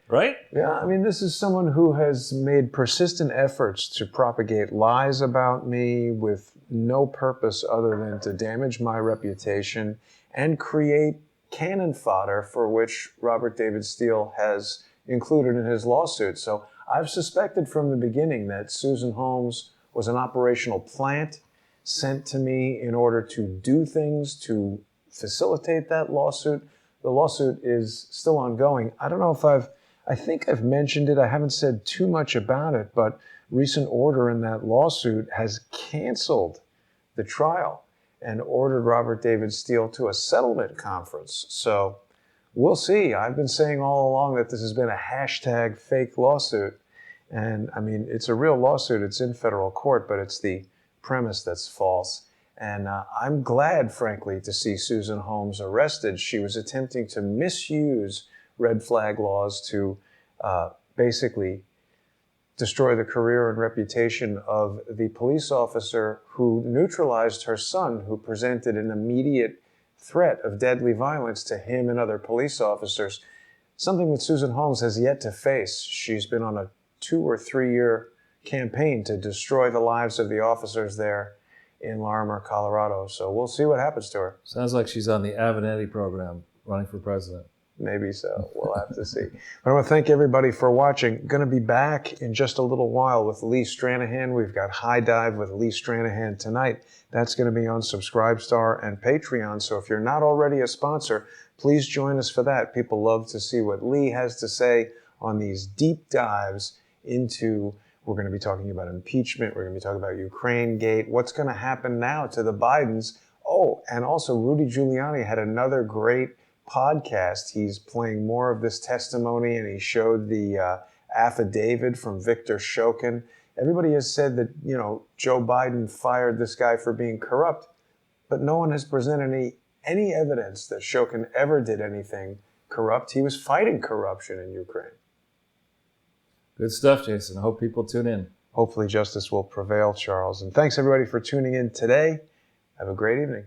Right? Yeah, I mean, this is someone who has made persistent efforts to propagate lies about me with no purpose other than to damage my reputation and create cannon fodder for which Robert David Steele has included in his lawsuit. So I've suspected from the beginning that Susan Holmes was an operational plant sent to me in order to do things to facilitate that lawsuit. The lawsuit is still ongoing. I don't know if I think I've mentioned it. I haven't said too much about it, but recent order in that lawsuit has canceled the trial and ordered Robert David Steele to a settlement conference. So we'll see. I've been saying all along that this has been a hashtag fake lawsuit. And I mean, it's a real lawsuit. It's in federal court, but it's the premise that's false. And I'm glad, frankly, to see Susan Holmes arrested. She was attempting to misuse red flag laws to basically destroy the career and reputation of the police officer who neutralized her son, who presented an immediate threat of deadly violence to him and other police officers, something that Susan Holmes has yet to face. She's been on a 2 or 3 year campaign to destroy the lives of the officers there in Larimer, Colorado. So we'll see what happens to her. Sounds like she's on the Avenatti program running for president. Maybe so. We'll have to see. But I want to thank everybody for watching. Going to be back in just a little while with Lee Stranahan. We've got High Dive with Lee Stranahan tonight. That's going to be on Subscribestar and Patreon. So if you're not already a sponsor, please join us for that. People love to see what Lee has to say on these deep dives into, we're going to be talking about impeachment. We're going to be talking about Ukraine Gate. What's going to happen now to the Bidens? Oh, and also Rudy Giuliani had another great podcast. He's playing more of this testimony, and he showed the affidavit from Victor Shokin. Everybody has said that, you know, Joe Biden fired this guy for being corrupt, but no one has presented any evidence that Shokin ever did anything corrupt. He was fighting corruption in Ukraine. Good stuff, Jason. I hope people tune in. Hopefully justice will prevail, Charles. And thanks everybody for tuning in today. Have a great evening.